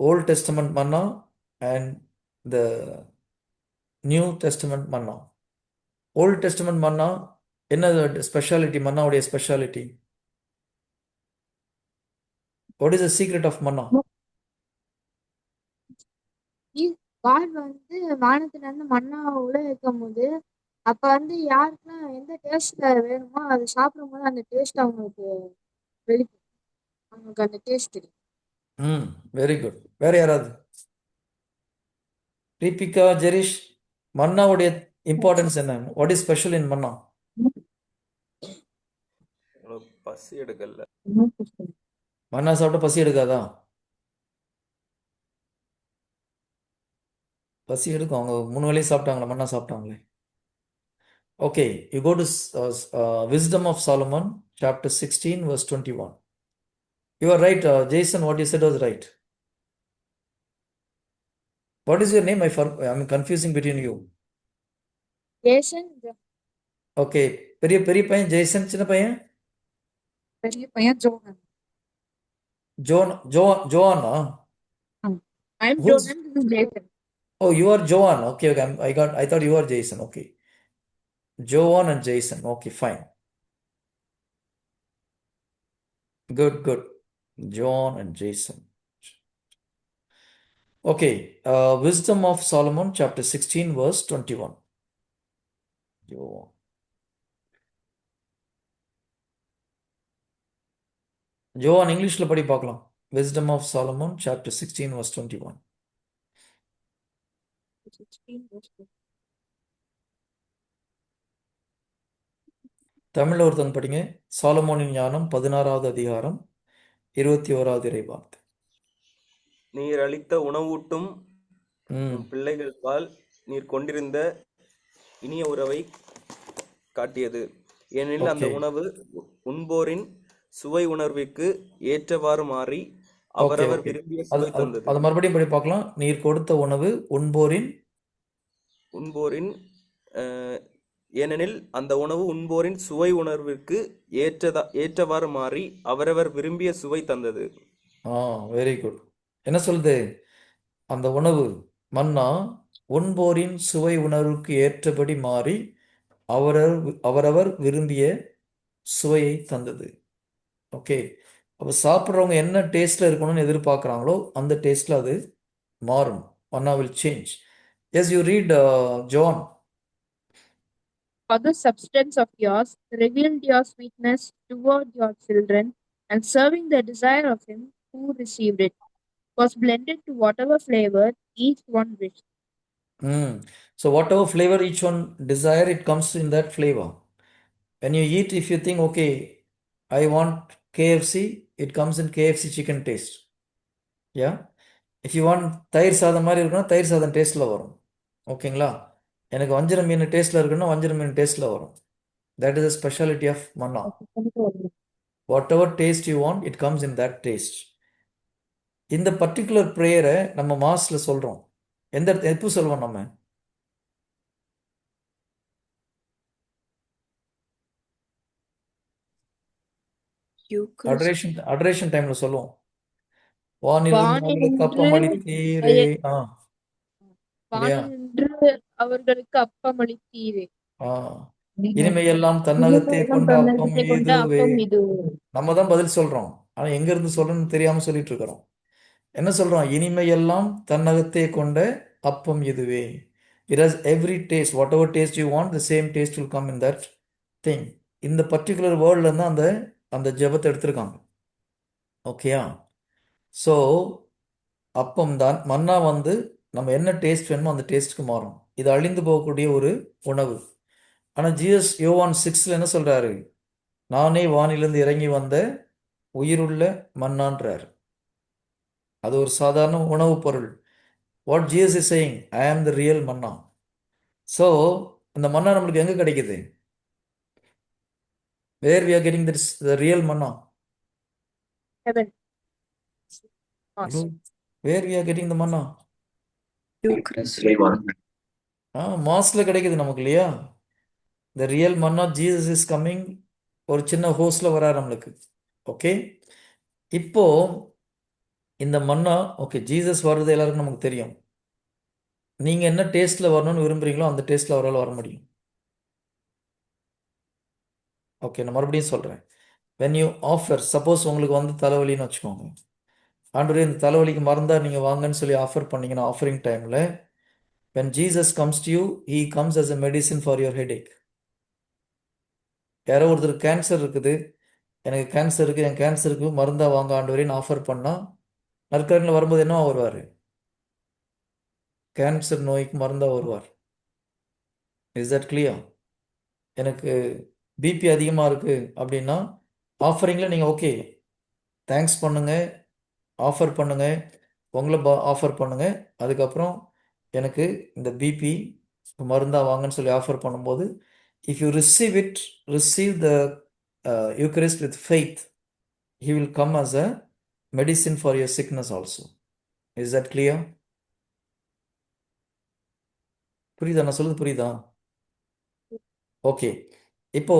Old Testament manna and the New Testament manna. Old Testament manna, என்ன speciality, மன்னாவுடைய speciality? What is the secret of manna? God வந்து வானத்துல இருந்து மண்ணா உள்ள வைக்கும் போது, அப்ப வந்து யாருக்குன்னா எந்த டேஸ்ட்ல வேணுமோ அதை சாப்பிடும் போது அந்த டேஸ்ட் அவங்களுக்கு வெளிக்கும், அவங்களுக்கு அந்த டேஸ்ட் தெரியும். Very good. வேற யாராவது? தீபிகா, ஜெரிஷ், மன்னாவுடைய இம்பார்ட்டன்ஸ் என்ன? வாட் இஸ் ஸ்பெஷல் இன் மன்னா? பசி எடுக்கல. மன்னா சாப்பிட்டா பசி எடுக்காதா? பசி எடுக்கும். அவங்க 3 வேளையும் சாப்பிட்டாங்களே, மன்னா சாப்பிட்டாங்களே. Okay, you go to Wisdom of Solomon chapter 16 verse 21. You are right, Jason, what you said was right. What is your name? I'm confusing between you. Jason, okay, பெரிய பையன் ஜெய்சன், சின்ன பையன் பெரிய பையன் ஜோகன். ஜோவானா? ஆமா. I'm Who's Jonan, this is Jason. Oh, you are Joan. Okay, okay. I thought you are Jason. Okay. Joan and Jason. Okay, fine. Good, good. John and Jason. Okay. Wisdom of Solomon, chapter 16, verse 21. Joan. ஜோவான் இங்கிலீஷ்ல படி பார்க்கலாம். Wisdom of Solomon, chapter 16, verse 21. 16 verse 2. தமிழ்ல ஒருத்தங்க படிங்க. சாலமோனின் ஞானம் 16வது அதிகாரம் 21வது இறைவார்த்தை. நீர் அளித்த உணவூட்டும் ம் உம் பிள்ளைகள்பால் நீர் கொண்டிருந்த இனிய உறவை காட்டியது. ஏனெனில் அந்த ஓகே உணவு உண்போரின் சுவை உணர்விற்கு ஏற்றவாறு மாறி ஓகே அவரவர் ஓகே விரும்பிய அது சுவை அது தந்தது. அது மறுபடியும் படி பார்க்கலாம். நீர் கொடுத்த உணவு உண்போரின் அஹ், ஏனெனில் அந்த உணவு உண்போரின் சுவை உணர்விற்கு ஏற்றவாறு மாறி அவரவர் விரும்பிய சுவை தந்தது. Very good. என்ன சொல்லுது? அந்த உணவு மன்னா உண்போரின் சுவை உணர்வுக்கு ஏற்றபடி மாறி அவரவர் விரும்பிய சுவையை தந்தது. ஓகே, அப்போ சாப்பிட்றவங்க என்ன டேஸ்ட்ல இருக்கணும்னு எதிர்பார்க்குறாங்களோ அந்த டேஸ்ட்ல அது மாறும். Manna will change. Yes you read John. For the substance of yours revealed your sweetness toward your children, and serving the desire of him who received it was blended to whatever flavor each one wished. So whatever flavor each one desire, it comes in that flavor. When you eat, if you think, okay, I want KFC, it comes in KFC chicken taste. Yeah. If you want தயிர் சாதம் மாதிரி இருக்குன்னா தயிர் சாதம் டேஸ்ட்டில் வரும். ஓகேங்களா? எனக்கு வஞ்சர மீன் டேஸ்ட்டில் இருக்குன்னா வஞ்சர மீன் டேஸ்ட்டில் வரும். That is the speciality of manna. Whatever taste you want, it comes in that taste. இந்த பர்டிகுலர் ப்ரேயரை நம்ம மாஸில் சொல்கிறோம். எப்போ சொல்லுவோம் நம்ம? Eucharist. அடரேஷன் டைம்ல சொல்லுவோம். வானிலிருந்து அவர்களுக்கு அப்பம் அளித்தீரே. இல்லையா? வானின்று அவர்களுக்கு அப்பம் அளித்தீரே. இனிமையெல்லாம் தன்னகத்தே கொண்ட அப்பம் கொண்ட இதுவே. அப்பம் இது. நம்ம தான் பதில் சொல்றோம், ஆனா எங்க இருந்து சொல்றோம்னு தெரியாம சொல்லிட்டு இருக்கிறோம். என்ன சொல்றோம்? இனிமையெல்லாம் தன்னகத்தே கொண்ட அப்பம் இதுவே. It has every taste. Whatever taste you want, the same taste will come in that thing. இந்த பர்டிகுலர் வேர்ட்ல இருந்து அந்த ஜெபத்தை எடுத்திருக்காங்க. ஓகேயா? ஸோ அப்பம் தான் மன்னா நம்ம என்ன டேஸ்ட் வேணுமோ அந்த டேஸ்ட்டுக்கு மாறும். இது அழிந்து போகக்கூடிய ஒரு உணவு. ஆனால் ஜீசஸ் யோவான் 6ல் என்ன சொல்றாரு? நானே வானிலிருந்து இறங்கி வந்த உயிருள்ள மன்னான்றார். அது ஒரு சாதாரண உணவுப் பொருள். வாட் ஜீசஸ் இஸ் சேயிங், ஐ ஆம் த ரியல் மன்னா. ஸோ அந்த மன்னா நம்மளுக்கு எங்கே கிடைக்குது? Where we are getting the real manna? Heaven. Mass. Where we are getting the manna? Eucharist. மாஸ்ல கிடைக்குது நமக்கு, இல்லையா? The real manna Jesus is coming. ஒரு சின்ன ஹோஸ்ல வராரு நம்மளுக்கு. ஓகே, இப்போ இந்த மன்னா, ஓகே, ஜீசஸ் வர்றது எல்லாருக்கும் நமக்கு தெரியும். நீங்க என்ன டேஸ்ட்ல வரணும்னு விரும்புறீங்களோ அந்த டேஸ்ட்ல அவரால் வர முடியும். ஓகே, நான் மறுபடியும் சொல்றேன். when you offer, சப்போஸ் உங்களுக்கு தலைவலின்னு வச்சுக்கோங்க. ஆண்டவரே இந்த தலைவலிக்கு மருந்தா நீங்க வாங்கன்னு சொல்லி ஆஃபர் பண்ணீங்கன்னா, ஆஃபரிங் டைம்ல when Jesus comes to you, he comes as a medicine for your headache. யாரோ ஒருத்தர் கேன்சர் இருக்குது, எனக்கு கேன்சர் இருக்குது, என் கேன்சருக்கு மருந்தா வாங்க ஆண்டவரேன்னு ஆஃபர் பண்ணால் நற்கரனில் வரும்போது என்ன வருவார்? கேன்சர் நோய்க்கு மருந்தா வருவார். Is that clear? எனக்கு பிபி அதிகமாக இருக்குது அப்படின்னா ஆஃபரிங்கில் நீங்கள் ஓகே தேங்க்ஸ் பண்ணுங்கள், ஆஃபர் பண்ணுங்கள், உங்களை ஆஃபர் பண்ணுங்கள். அதுக்கப்புறம் எனக்கு இந்த பிபி மருந்தா வாங்கன்னு சொல்லி ஆஃபர் பண்ணும்போது, if you receive the Eucharist with faith, he will come as a medicine for your sickness also. Is that clear? புரியுதா? நான் சொல்லுது புரியுதா? ஓகே, இப்போ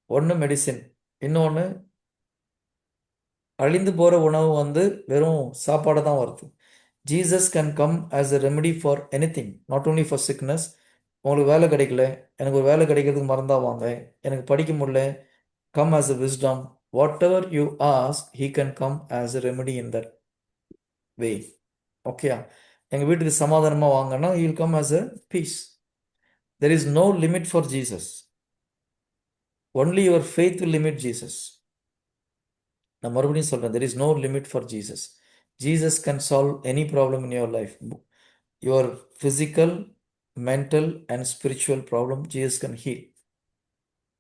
ஒன்று மெடிசின், இன்னொன்று அழிந்து போகிற உணவு வெறும் சாப்பாடை தான் வருது. Jesus can come as a remedy for anything, not only for sickness. உங்களுக்கு வேலை கிடைக்கல, எனக்கு ஒரு வேலை கிடைக்கிறதுக்கு மறந்தா வாங்க, எனக்கு படிக்க முடியல, come as a wisdom. Whatever you ask, he can come as a remedy in that way. Okay, எங்கள் வீட்டுக்கு சமாதானமாக வாங்கன்னா he will come as a peace. There is no limit for Jesus. Only your faith will limit Jesus. நான் மறுபடியும் சொல்கிறேன், there is no limit for Jesus. Jesus can solve any problem in your life. Your physical, mental and spiritual problem, Jesus can heal.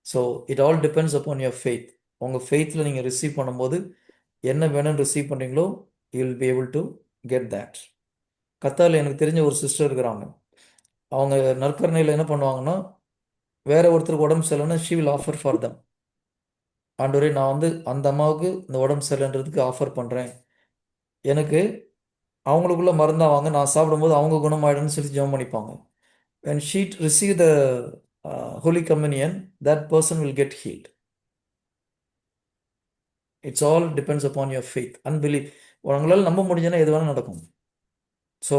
So it all depends upon your faith. உங்கள் ஃபெய்த்தில் நீங்கள் receive பண்ணும்போது என்ன வேணும்னு receive பண்ணுறீங்களோ you will be able to get that. கத்தாரில் எனக்கு தெரிஞ்ச ஒரு சிஸ்டர் இருக்கிறாங்க. அவங்க நற்கரணையில் என்ன பண்ணுவாங்கன்னா, வேற ஒருத்தருக்கு உடம்பு சரியில்லைன்னா she will offer for them. ஆண்டவரே, நான் வந்து அந்த அம்மாவுக்கு இந்த உடம்பு சரியில்லைன்றதுக்கு ஆஃபர் பண்ணுறேன், எனக்கு அவங்களுக்குள்ள மருந்தா வாங்க, நான் சாப்பிடும்போது அவங்க குணமாயிடுன்னு சொல்லி ஜெபம் பண்ணிப்பாங்க. when she receive the holy communion, that person will get healed. It's all depends upon your faith. Unbelief, உங்களால் நம்ப முடிஞ்சதுன்னா எது வேணால் நடக்கும். So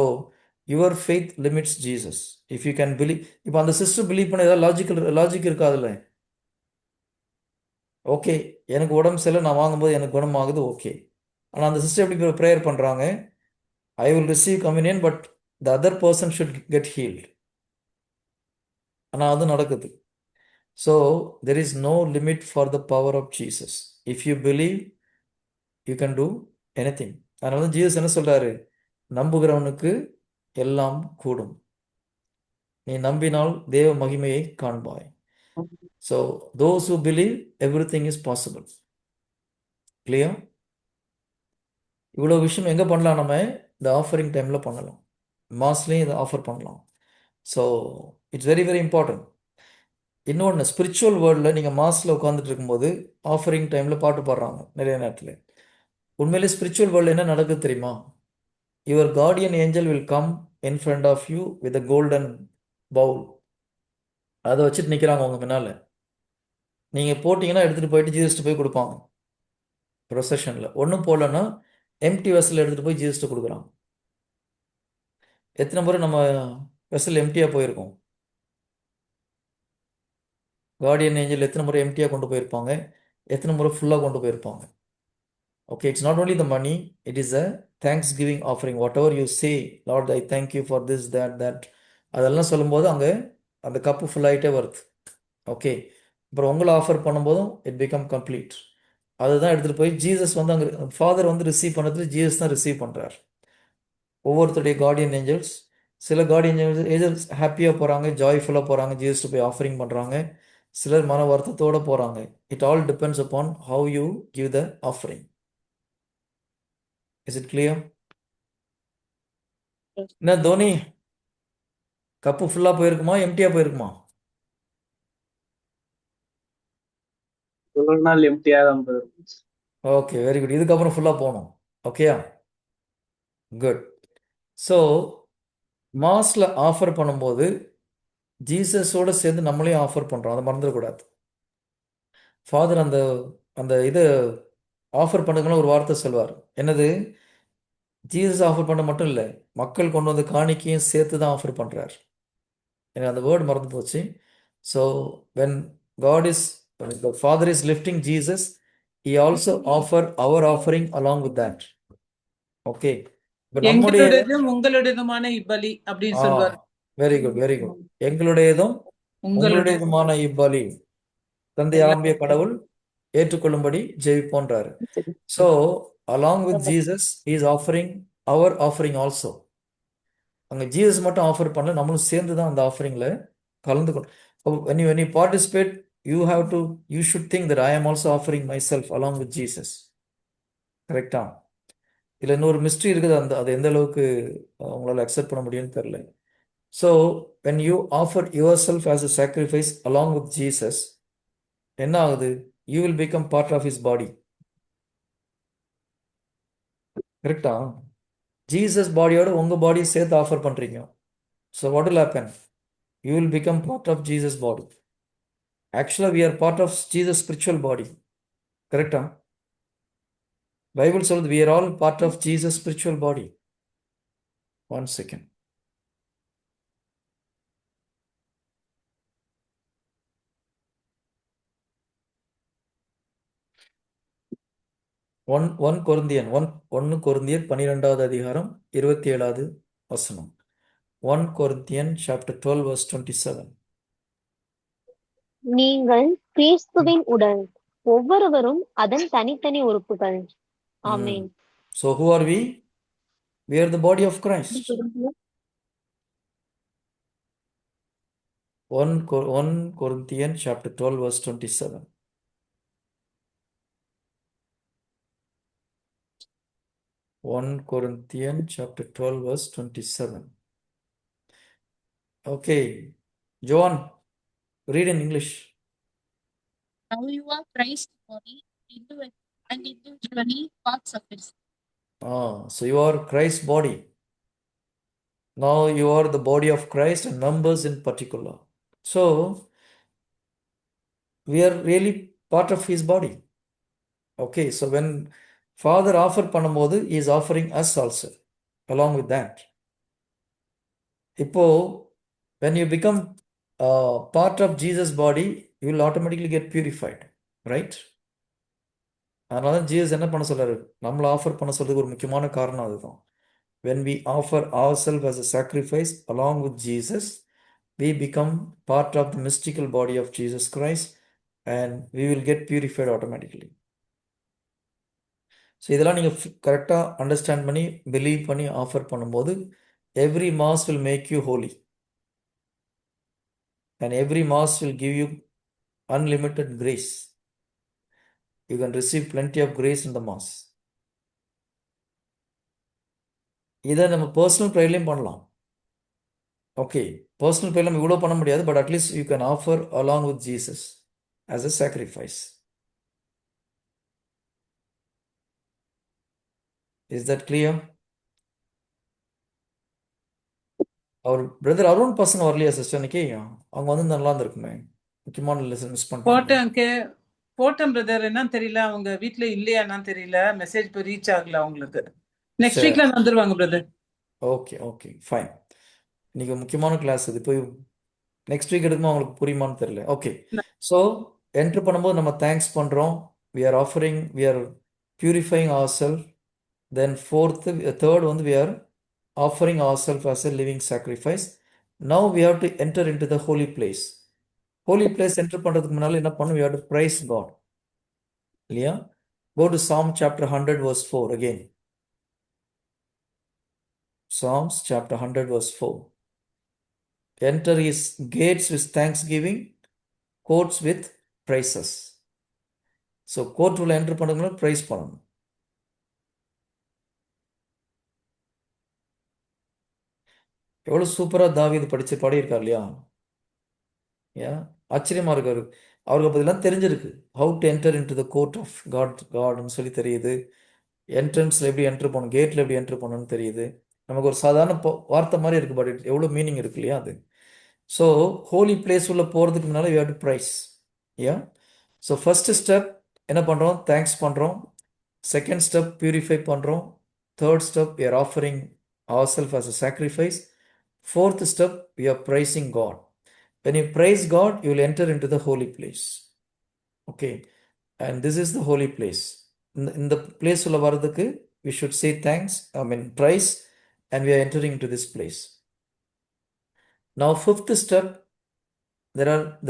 your faith limits Jesus. If you can believe. இப்போ அந்த சிஸ்டர் பிலீவ் பண்ண ஏதாவது லாஜிக் இருக்காதுல்ல. ஓகே, எனக்கு உடம்பு சரியில்லை, நான் வாங்கும்போது எனக்கு குணமாகுது, ஓகே. ஆனால் அந்த சிஸ்டர் எப்படி ப்ரேயர் பண்ணுறாங்க, I will receive communion but the other person should get healed. ஆனால் அது நடக்குது. So there is no limit for the power of Jesus. If you believe you can do anything. அதனால தான் Jesus என்ன சொல்கிறாரு, நம்புகிறவனுக்கு எல்லாம் கூடும், நீ நம்பினால் தேவ மகிமையை காண்பாய். So those who believe everything is possible. clear? இவ்வளோ விஷயம் எங்கே பண்ணலாம், நம்ம இந்த ஆஃபரிங் டைமில் பண்ணலாம், மாஸ்லேயும் இதை ஆஃபர் பண்ணலாம். So it's very very important. இன்னொன்று, ஸ்பிரிச்சுவல் வேர்ல்டில் நீங்கள் மாஸில் உட்காந்துட்டு இருக்கும்போது ஆஃபரிங் டைமில் பாட்டு பாடுறாங்க நிறைய நேரத்தில். உண்மையிலே ஸ்பிரிச்சுவல் வேர்ல்டு என்ன நடக்குது தெரியுமா? Your guardian angel will come in front of you with a golden bowl. அதை வச்சுட்டு நிற்கிறாங்க உங்கள் முன்னால். நீங்கள் போட்டிங்கன்னா எடுத்துகிட்டு போயிட்டு ஜீசஸ்ட்டு போய் கொடுப்பாங்க ப்ரொசஷனில். ஒன்றும் போடலன்னா எம்டி வெசல் எடுத்துகிட்டு போய் ஜீசஸ்ட்டு கொடுக்குறாங்க. எத்தனை முறை நம்ம வெசல் எம்டியாக போயிருக்கோம்? கார்டியன் ஏஞ்சல் எத்தனை முறை எம்டியாக கொண்டு போயிருப்பாங்க, எத்தனை முறை ஃபுல்லாக கொண்டு போயிருப்பாங்க. Okay, it's not only the money, it is a thanks giving offering. Whatever you say, Lord I thank you for this that அதெல்லாம் சொல்லும்போது அங்கே அந்த கப்பு ஃபுல்லாகிட்டே வருது. ஓகே, அப்புறம் உங்களை ஆஃபர் பண்ணும்போதும் இட் பிகம் கம்ப்ளீட். அதுதான் எடுத்துகிட்டு போய் ஜீசஸ் வந்து அங்கே ஃபாதர் வந்து ரிசீவ் பண்ணுறது, ஜீசஸ் தான் ரிசீவ் பண்ணுறார். ஒவ்வொருத்தருடைய கார்டியன் ஏஞ்சல்ஸ், சில கார்டியன் ஏஞ்சல்ஸ் ஹாப்பியாக போகிறாங்க, ஜாய்ஃபுல்லாக போகிறாங்க, ஜீசஸ் போய் ஆஃபரிங் பண்ணுறாங்க. சிலர் மன வருத்தத்தோடு போகிறாங்க. It all depends upon how you give the offering. Is it clear? என்ன தோனி, கப்பு ஃபுல்லாக போயிருக்குமா எம்டியாக போயிருக்குமா? ஒரு நாள் எம்டியா தான் போயிருக்கும். Okay, very good. இதுக்கப்புறம் ஃபுல்லாக போகணும். ஓகேயா? குட். ஸோ மாஸில் ஆஃபர் பண்ணும்போது ஜீசஸோடு சேர்ந்து நம்மளையும் ஆஃபர் பண்ணுறோம், அதை மறந்துடக்கூடாது. ஃபாதர் அந்த அந்த இதை ஆஃபர் பண்ணுறதுக்குள்ள ஒரு வார்த்தை சொல்வார். என்னது? ஜீசஸ் ஆஃபர் பண்ண மட்டும் இல்லை, மக்கள் கொண்டு வந்து காணிக்கையும் சேர்த்து தான் ஆஃபர் பண்ணுறார். எனக்கு அந்த வேர்டு மறந்து போச்சு. So when God is the Father is lifting Jesus, he also offer our offering along with that. Okay, but நம்முடைய எங்களுடையதும் உங்களுடையதுமான இப்பலி அப்படின்னு சொல்வார். Very good, very good. எங்களுடையதும் உங்களுடையதுமான இப்பலி தந்தை ஆம்பிய கடவுள் ஏற்றுக்கொள்ளும்படி ஜெபிப்போன்றாரு. So along with Jesus he is offering our offering also. அங்கே ஜீசஸ் மட்டும் ஆஃபர் பண்ணல, நம்மளும் சேர்ந்து தான் அந்த ஆஃபரிங்கில் கலந்துக்கணும். when you participate, you should think that I am also offering myself along with Jesus. கரெக்டா? இல்லை இன்னொரு மிஸ்ட்ரி இருக்குது, அது எந்த அளவுக்கு உங்களால் அக்செப்ட் பண்ண முடியும்னு தெரியல. So when you offer yourself as a sacrifice along with Jesus, என்ன ஆகுது? You will become part of his body. கரெக்டா? ஜீசஸ் பாடியோட உங்கள் பாடியை சேர்த்து ஆஃபர் பண்ணுறீங்க. So what will happen? You will become part of Jesus body. Actually, we are part of Jesus' spiritual body. Correct? Bible says we are all part of Jesus' spiritual body. One second. One Corinthian 1 கொரிந்தியர் 12வது அதிகாரம் 27வது வசனம். 1 Corinthians chapter 12 verse 27. நீங்கள் கிறிஸ்துவின் உடல், ஒவ்வொருவரும் அதன் தனித்தனி உறுப்புகள். Mm. Amen. So who are we? We are the body of Christ. 1 Corinthians chapter 12 verse 27. One Corinthians chapter 12 verse 27. Okay, Joan, read in English. Now you are Christ's body and individually parts of it. So you are Christ's body. Now you are the body of Christ and members in particular. So we are really part of his body. Okay, so when Father offer பண்ணும்போது he is offering us also along with that. இப்போ when you become part of Jesus body, you will automatically get purified, right? அதனால தான் Jesus என்ன பண்ண சொல்றாரு, நம்மளை offer பண்ண சொல்றதுக்கு ஒரு முக்கியமான காரணம் அதுதான். When we offer ourselves as a sacrifice along with Jesus, we become part of the mystical body of Jesus Christ and we will get purified automatically. So இதெல்லாம் நீங்கள் கரெக்டாக அண்டர்ஸ்டாண்ட் பண்ணி பிலீவ் பண்ணி ஆஃபர் பண்ணும்போது every mass will make you holy and every mass will give you unlimited grace. You can receive plenty of grace in the mass. இதை நம்ம personal ப்ரேயர்லையும் பண்ணலாம். Okay, personal prayer நம்ம இவ்வளோ பண்ண முடியாது, but at least you can offer along with Jesus as a sacrifice. Is that clear? அவர் brother Arun பசங்க வரலையா சிஸ்டர் இன்னைக்கு? அவங்க வந்து நல்லா இருந்திருக்குமே. முக்கியமான லெசன் மிஸ் பண்ணிட்டாங்க. போட்டேன் பிரதர், என்னன்னு தெரியல, அவங்க வீட்ல இல்லையா என்னன்னு தெரியல, மெசேஜ் இப்போ ரீச் ஆகல அவங்களுக்கு. நெக்ஸ்ட் சரி, வீக்ல வந்துருவாங்க பிரதர். Okay okay fine. இன்னைக்கு முக்கியமான கிளாஸ் இது. போய் நெக்ஸ்ட் வீக் எடுக்கும்போது அவங்களுக்கு புரியுமான்னு தெரியல. ஓகே, ஸோ என்ட்ரு பண்ணும்போது நம்ம தேங்க்ஸ் பண்ணுறோம். We are offering, we are purifying our self. Then third வந்து we are offering ourselves as a living sacrifice. Now we have to enter into the holy place. Holy place enter பண்றதுக்கு முன்னால என்ன பண்ணணும்? We have to praise God. இல்லையா? Go to Psalm chapter 100 verse 4 again. Psalms chapter 100 verse 4. Enter his gates with thanksgiving, courts with praises. So court உள்ள enter பண்றதுக்கு முன்னால praise பண்ணணும். எவ்வளோ சூப்பராக தாவீது படித்து பாடியிருக்கார் இல்லையா? ஏன் ஆச்சரியமாக இருக்காரு. அவருக்கு பதிலாம் தெரிஞ்சிருக்கு. How to enter into the court of காட்னு சொல்லி தெரியுது. என்ட்ரன்ஸில் எப்படி என்ட்ரு பண்ணணும், கேட்டில் எப்படி என்ட்ரு பண்ணணும்னு தெரியுது. நமக்கு ஒரு சாதாரண வார்த்தை மாதிரி இருக்குது, பட் எவ்வளோ மீனிங் இருக்கு இல்லையா அது. ஸோ ஹோலி பிளேஸ் உள்ள போகிறதுக்கு முன்னால் யூ ஹேவ் டு ப்ரைஸ். ஏன்? ஸோ ஃபஸ்ட்டு ஸ்டெப் என்ன பண்ணுறோம்? தேங்க்ஸ் பண்ணுறோம். செகண்ட் ஸ்டெப் பியூரிஃபை பண்ணுறோம். Third step we are offering our self as a sacrifice. Fourth step, we are praising God. When you praise God, you will enter into the holy place. Okay, and this is the holy place. In the place உள்ள வரதுக்கு we should say thanks, praise, and we are entering into this place. Now fifth step,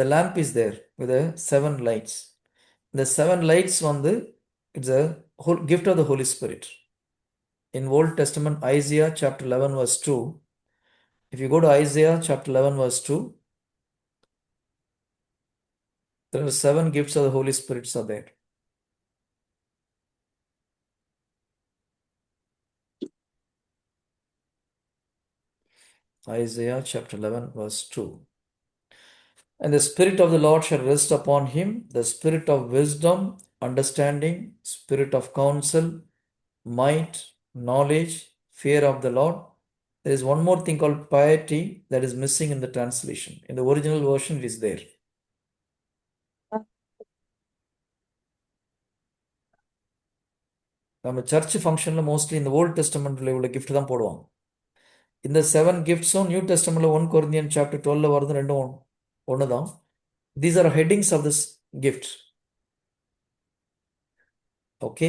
the lamp is there with the 7 lights. The 7 lights வந்து it's a whole gift of the Holy Spirit. In Old Testament, Isaiah chapter 11 verse 2. If you go to Isaiah chapter 11 verse 2, there are 7 gifts of the Holy Spirit are there. Isaiah chapter 11 verse 2. And the Spirit of the Lord shall rest upon him, the Spirit of wisdom, understanding, Spirit of counsel, might, knowledge, fear of the Lord. There is one more thing called piety that is missing in the translation. In the original version, it is there. நம்ம church ஃபங்க்ஷனில் mostly இந்த old டெஸ்டமெண்ட்டில் உள்ள gift தான் போடுவாங்க. இந்த 7 கிஃப்ட்ஸும் new டெஸ்டமெண்ட்ல 1 கொரிந்தியன் சாப்டர் 12 வருது, ரெண்டும் ஒன்று தான். These are headings of this gift. Okay,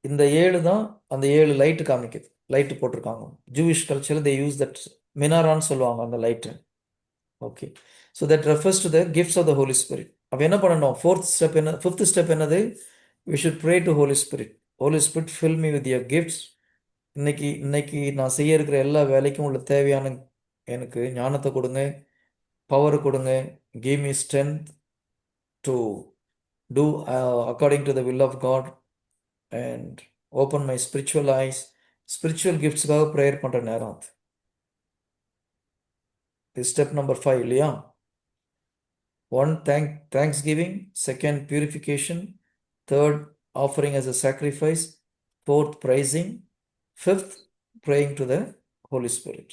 இந்த 7 தான் அந்த 7 லைட் காமிக்குது. லைட் போட்டிருக்காங்க. Jewish culture they use that மினாரான்னு சொல்லுவாங்க அந்த light. Okay, so that refers to the gifts of the Holy Spirit. அப்போ என்ன பண்ணணும்? ஃபிஃப்த் ஸ்டெப் என்னது? We should pray to Holy Spirit. Holy Spirit fill me with your gifts. இன்னைக்கு நான் செய்ய இருக்கிற எல்லா வேலைக்கும் உள்ள தேவையான எனக்கு ஞானத்தை கொடுங்க, பவர் கொடுங்க. Give me strength to do according to the will of God and open my spiritual eyes. Spiritual கிஃப்ட்ஸுக்காக ப்ரேயர் பண்ணுற நேரம் அது. இது ஸ்டெப் நம்பர் 5 இல்லையா? 1 thanksgiving, 2 purification, 3 offering as a sacrifice, 4 praising, 5th praying to the Holy Spirit.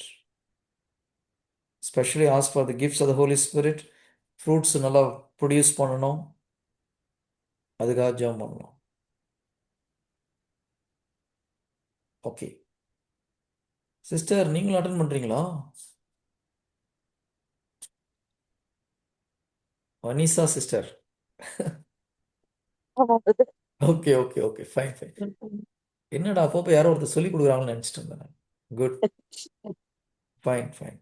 Especially ask for the gifts of the Holy Spirit. Fruits நல்லா produce பண்ணணும், அதுக்காக ஜெபம் பண்ணணும். ஓகே சிஸ்டர், நீங்களும் அட்டன் பண்ணுறீங்களா? Vanessa sister. Okay okay okay, fine fine. என்னடா அப்பப்போ யாரோ ஒருத்தர் சொல்லி கொடுக்குறாங்கன்னு நினச்சிட்டு இருந்தேன். Good, fine fine.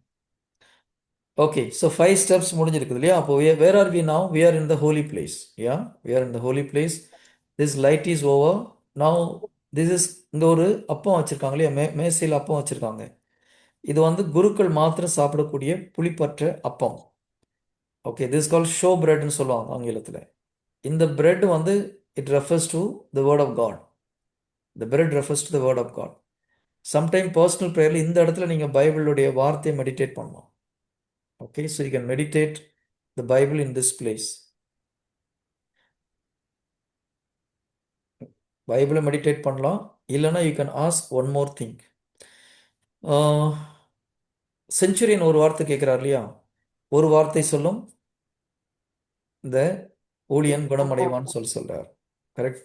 Okay, so 5 steps முடிஞ்சிருக்குது இல்லையா? அப்போ where are we now? We are in the holy place. Yeah, we are in the holy place. This light is over now. This is, இங்கே ஒரு அப்பம் வச்சுருக்காங்க இல்லையா? மேசையில் அப்பம் வச்சுருக்காங்க. இது வந்து குருக்கள் மாத்திரம் சாப்பிடக்கூடிய புளிப்பற்ற அப்பம். ஓகே, திஸ் கால் ஷோ பிரெட்னு சொல்லுவாங்க ஆங்கிலத்தில். இந்த பிரெட் வந்து it refers to the word of God. The bread refers to the word of God. Sometime personal ப்ரேயரில் இந்த இடத்துல நீங்கள் பைபிளுடைய வார்த்தையை மெடிடேட் பண்ணலாம். Okay, so you can meditate the Bible in this place. பைபிளை மெடிடேட் பண்ணலாம். இல்லைன்னா you can ask one more thing. Centurion ஒரு வார்த்தை கேட்குறார் இல்லையா? ஒரு வார்த்தை சொல்லும் இந்த ஊழியன் குணமடைவான்னு சொல்கிறார். கரெக்ட்.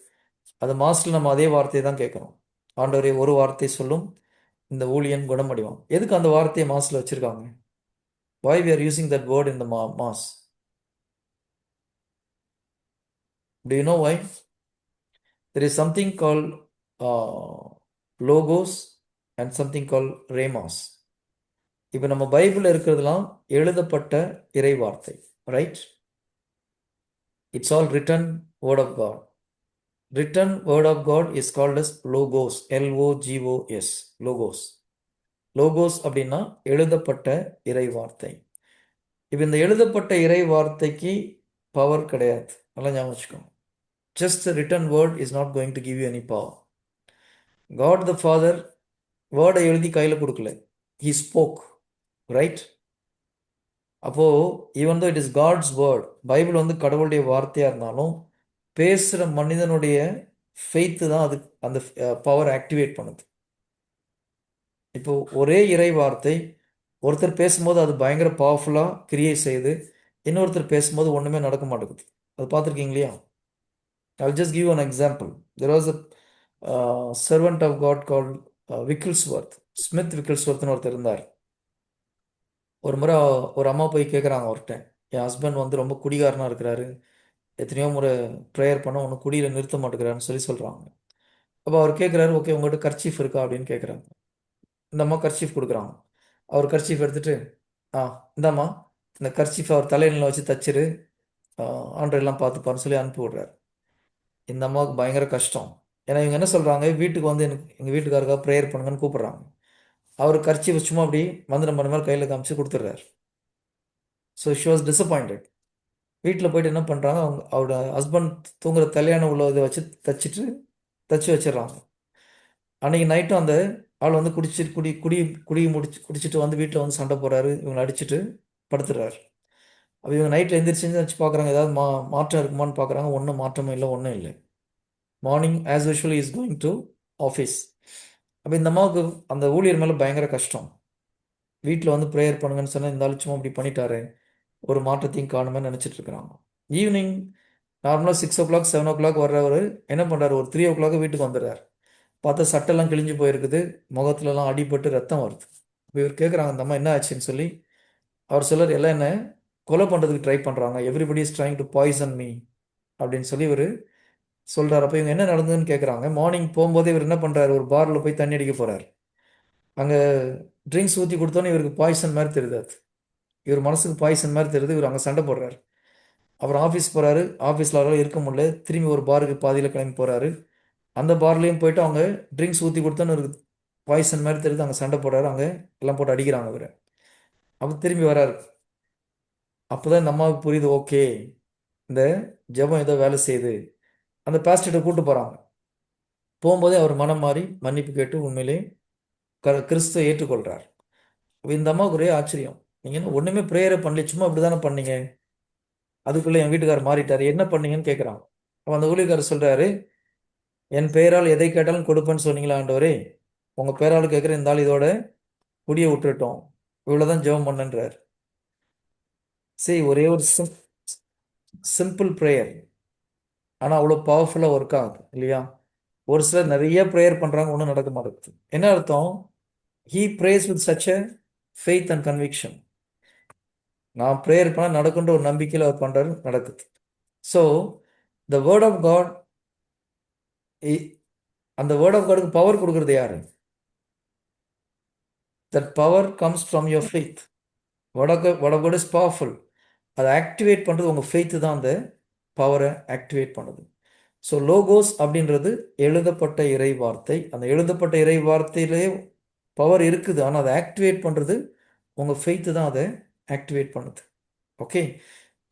அது மாஸ்டர் நம்ம அதே வார்த்தையை தான் கேட்கணும். ஆண்டவரே, ஒரு வார்த்தை சொல்லும் இந்த ஊழியன் குணமடைவான். எதுக்கு அந்த வார்த்தையை மாஸ்ல வச்சிருக்காங்க? Why we are using that word in the mass? Do you know why? There is something called logos and something called rhemos. இப்போ நம்ம பைபிளில் இருக்கிறதுலாம் எழுதப்பட்ட இறை வார்த்தை, right? It's all written word of God. Written word of God is called as logos. LOGOS, logos. Logos அப்படின்னா எழுதப்பட்ட இறை வார்த்தை. இப்போ இந்த எழுதப்பட்ட இறை வார்த்தைக்கு பவர் கிடையாது. நல்லா ஞாபகம் வச்சுக்கோங்க. Just the written word is not going to give you any power. God the Father வேர்டை எழுதி கையில் கொடுக்கல. He spoke, right? அப்போ even though it is God's word, Bible வந்து கடவுளுடைய வார்த்தையாக இருந்தாலும் பேசுகிற மனிதனுடைய ஃபெய்த்து தான் அது அந்த பவர் ஆக்டிவேட் பண்ணுது. இப்போ ஒரே இறை வார்த்தை ஒருத்தர் பேசும்போது அது பயங்கர பவர்ஃபுல்லாக கிரியேட் செய்யுது, இன்னொருத்தர் பேசும்போது ஒன்றுமே நடக்க மாட்டேங்குது. அது பார்த்துருக்கீங்க இல்லையா? I'll just give you an example. There was a servant of God called Wigglesworth. Smith விக்கிள்ஸ்வர்த்னு ஒருத்தர் இருந்தார். ஒரு முறை ஒரு அம்மா போய் கேட்குறாங்க அவர்கிட்ட, என் ஹஸ்பண்ட் வந்து ரொம்ப குடிகாரனாக இருக்கிறாரு, எத்தனையோ முறை ப்ரேயர் பண்ண ஒன்று குடியில் நிறுத்த மாட்டேங்கிறாருன்னு சொல்கிறாங்க. அப்போ அவர் கேட்குறாரு, ஓகே உங்கள்கிட்ட கர்ச்சீஃப் இருக்கா அப்படின்னு கேட்குறாங்க. இந்த அம்மா கர்ச்சீஃப் கொடுக்குறாங்க. அவர் கர்ச்சீஃப் எடுத்துகிட்டு, இந்தாம்மா இந்த கர்ச்சீஃப் அவர் தலையில வச்சு தச்சிரு, ஆண்டரெல்லாம் பார்த்துப்பாருன்னு சொல்லி அனுப்பி விடுறாரு. இந்த அம்மாவுக்கு பயங்கர கஷ்டம். ஏன்னா இவங்க என்ன சொல்கிறாங்க, வீட்டுக்கு வந்து எங்கள் வீட்டுக்காரருக்காக ப்ரேயர் பண்ணுங்கன்னு கூப்பிட்றாங்க. அவர் கர்ச்சீஃப் சும்மா அப்படி மந்திரம் பண்ண மாதிரி கையில் காமிச்சு கொடுத்துட்றாரு. So she was disappointed. வீட்டில் போயிட்டு என்ன பண்ணுறாங்க, அவரோட ஹஸ்பண்ட் தூங்குற தலையான உள்ள இதை வச்சு தச்சு வச்சிடுறாங்க. அன்றைக்கி நைட்டும் அந்த ஆள் வந்து குடிச்சிட்டு வந்து வீட்டில் வந்து சண்டை போடுறாரு, இவங்களை அடிச்சுட்டு படுத்துடுறாரு. அப்போ இவங்க நைட்டில் எந்திரிச்சு வச்சு பார்க்குறாங்க, ஏதாவது மாற்றம் இருக்குமான்னு பார்க்குறாங்க. ஒன்றும் மாற்றமும் இல்லை, ஒன்றும் இல்லை. Morning as usual is going to office. அப்போ இந்த அம்மாவுக்கு அந்த ஊழியர் மேலே பயங்கர கஷ்டம். வீட்டில் வந்து ப்ரேயர் பண்ணுங்கன்னு சொன்னால் இந்த ஆள் சும்மா இப்படி பண்ணிட்டாரு, ஒரு மாற்றத்தையும் காணுமே நினச்சிட்டு இருக்கிறாங்க. ஈவினிங் நார்மலாக 6 o'clock 7 o'clock வர்றவர் என்ன பண்ணுறாரு, ஒரு 3 o'clock வீட்டுக்கு வந்துடுறார். பார்த்தா சட்டெல்லாம் கிழிஞ்சு போயிருக்குது, முகத்துலலாம் அடிபட்டு ரத்தம் வருது. இவர் கேட்குறாங்க அந்த அம்மா என்ன ஆச்சுன்னு சொல்லி. அவர் சொல்றார், எல்லாம் என்ன கொலை பண்ணுறதுக்கு ட்ரை பண்ணுறாங்க, everybody is trying to poison me அப்படின்னு சொல்லி இவர் சொல்கிறார். அப்போ இவங்க என்ன நடந்ததுன்னு கேட்குறாங்க. மார்னிங் போகும்போது இவர் என்ன பண்ணுறாரு, ஒரு பாரில் போய் தண்ணி அடிக்க போகிறார். அங்கே ட்ரிங்க்ஸ் ஊற்றி கொடுத்தோன்னே இவருக்கு பாய்சன் மாதிரி தெரியுது. அது இவர் மனசுக்கு பாய்சன் மாதிரி தெரியுது. இவர் அங்கே சண்டை போடுறாரு. அப்புறம் ஆஃபீஸ் போகிறாரு. ஆஃபீஸில் அவரால் இருக்க முடியல. திரும்பி ஒரு பாருக்கு பாதியில் கிளம்பி போகிறாரு. அந்த பார்லேயும் போயிட்டு அவங்க ட்ரிங்க்ஸ் ஊற்றி கொடுத்தோன்னு இவருக்கு பாய்சன் மாதிரி தெரியுது. அங்கே சண்டை போடுறாரு. அங்கே எல்லாம் போட்டு அடிக்கிறாங்க இவரை. அப்போ திரும்பி வராரு. அப்போ தான் இந்த அம்மாவுக்கு புரியுது, ஓகே இந்த ஜெபம் ஏதோ வேலை செய்யுது. அந்த பாஸ்டர்கிட்ட கூட்டு போகிறாங்க. போகும்போதே அவர் மனம் மாறி மன்னிப்பு கேட்டு உண்மையிலே கிறிஸ்துவை ஏற்றுக்கொள்கிறார். அப்ப இந்த அம்மாவுக்கு ஒரே ஆச்சரியம், நீங்கள் என்ன ஒன்றுமே ப்ரேயரை பண்ணல, சும்மா அப்படி தானே பண்ணீங்க, அதுக்குள்ளே என் வீட்டுக்காரர் மாறிட்டார், என்ன பண்ணீங்கன்னு கேட்குறாங்க. அப்போ அந்த ஊழியக்காரர் சொல்கிறாரு, என் பெயரால் எதை கேட்டாலும் கொடுப்பேன்னு சொன்னீங்களா ஆண்டவரே, உங்கள் பெயரால் கேட்குற இந்த ஆள் இதோட குடியை விட்டுட்டோம், இவ்வளோதான் ஜெபம் பண்ணன்றார். சரி, ஒரே ஒரு சிம்பிள் ப்ரேயர், ஆனால் அவ்வளோ பவர்ஃபுல்லாக ஒர்க் ஆகுது இல்லையா? ஒரு சிலர் நிறைய ப்ரேயர் பண்ணுறாங்க, ஒன்றும் நடக்க மாட்டேங்குது. என்ன அர்த்தம்? He prays with such a faith and conviction. நான் ப்ரேயர் பண்ணால் நடக்குன்ற ஒரு நம்பிக்கையில் அவர் பண்ணுறாரு, நடக்குது. So the word of God, அந்த வேர்ட் ஆஃப் காடுக்கு பவர் கொடுக்குறது யாரு? That power comes from your faith. Word of God is powerful. அதை ஆக்டிவேட் பண்ணுறது உங்கள் ஃபெய்த்து தான் அந்த பவரை ஆக்டிவேட் பண்ணுது. ஸோ லோகோஸ் அப்படின்றது எழுதப்பட்ட இறை வார்த்தை. அந்த எழுதப்பட்ட இறை வார்த்தையிலே பவர் இருக்குது, ஆனால் அதை ஆக்டிவேட் பண்ணுறது உங்கள் ஃபெய்த்து தான் அதை ஆக்டிவேட் பண்ணுது. ஓகே,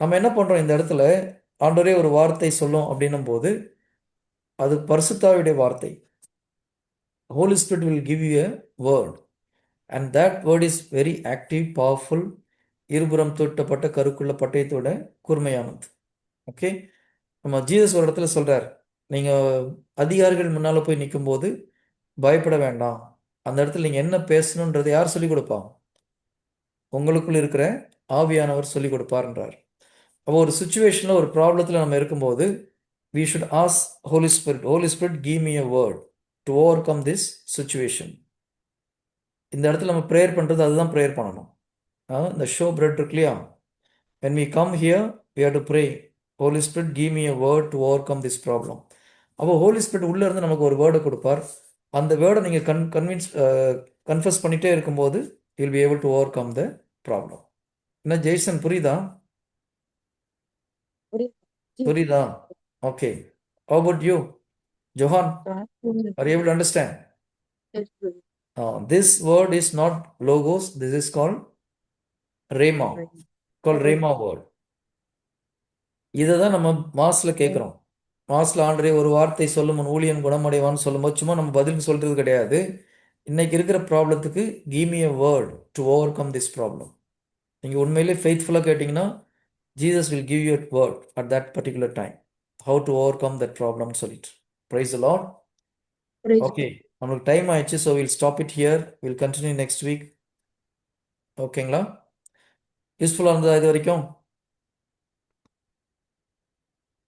நம்ம என்ன பண்ணுறோம் இந்த இடத்துல, ஆண்டவரே ஒரு வார்த்தை சொல்லும் அப்படின்னும் போது அது பரிசுத்தாவியுடைய வார்த்தை. Holy Spirit will give you a word and that word is very active, powerful, இருபுறம் தூட்டப்பட்ட கருக்குள்ள பட்டயத்தோட கூர்மையானது. ஓகே, நம்ம ஜீசஸ் ஒரு இடத்துல சொல்கிறார், நீங்கள் அதிகாரிகள் முன்னால் போய் நிற்கும்போது பயப்பட வேண்டாம், அந்த இடத்துல நீங்கள் என்ன பேசணுன்றதை யார் சொல்லிக் கொடுப்பா? உங்களுக்குள் இருக்கிற ஆவியானவர் சொல்லிக் கொடுப்பார்ன்றார். அப்போ ஒரு சுச்சுவேஷனில் ஒரு ப்ராப்ளத்தில் நம்ம இருக்கும்போது we should ask Holy Spirit, Holy Spirit give me a word to overcome this situation. இந்த இடத்துல நம்ம ப்ரேயர் பண்ணுறது அதுதான் ப்ரேயர் பண்ணணும். இந்த ஷோ பிரெட் இருக்கு இல்லையா, when we come here we have to pray, Holy Spirit give me a word to overcome this problem. அப்போ ஹோலி ஸ்பிரிட் உள்ளே இருந்து நமக்கு ஒரு வேர்டை கொடுப்பார். அந்த வேர்டை நீங்கள் கன்ஃபஸ் பண்ணிகிட்டே இருக்கும்போது you will be able to overcome the problem. என்ன ஜெய்சன், புரியுதா? புரியுதா? Okay. How about you, Johan? Are you able to understand? This word is not logos. This is called rhema. Called rhema word. இதை தான் நம்ம மாஸில் கேட்குறோம். மாஸில் ஆண்டரே ஒரு வார்த்தை சொல்லும் உன் ஊழியன் குணமடைவான்னு சொல்லும்போது சும்மா நம்ம பதிலுக்கு சொல்கிறது கிடையாது. இன்னைக்கு இருக்கிற ப்ராப்ளத்துக்கு give me a word to overcome this problem. நீங்கள் உண்மையிலே ஃபெய்த்ஃபுல்லாக கேட்டிங்கன்னா Jesus will give you a word at that particular time. How to overcome that problem சொல்லிட்டு. Praise the Lord. Okay, நம்மளுக்கு டைம் ஆயிடுச்சு. So we'll stop it here. We'll continue next week. ஓகேங்களா? யூஸ்ஃபுல்லாக இருந்ததா இது வரைக்கும்?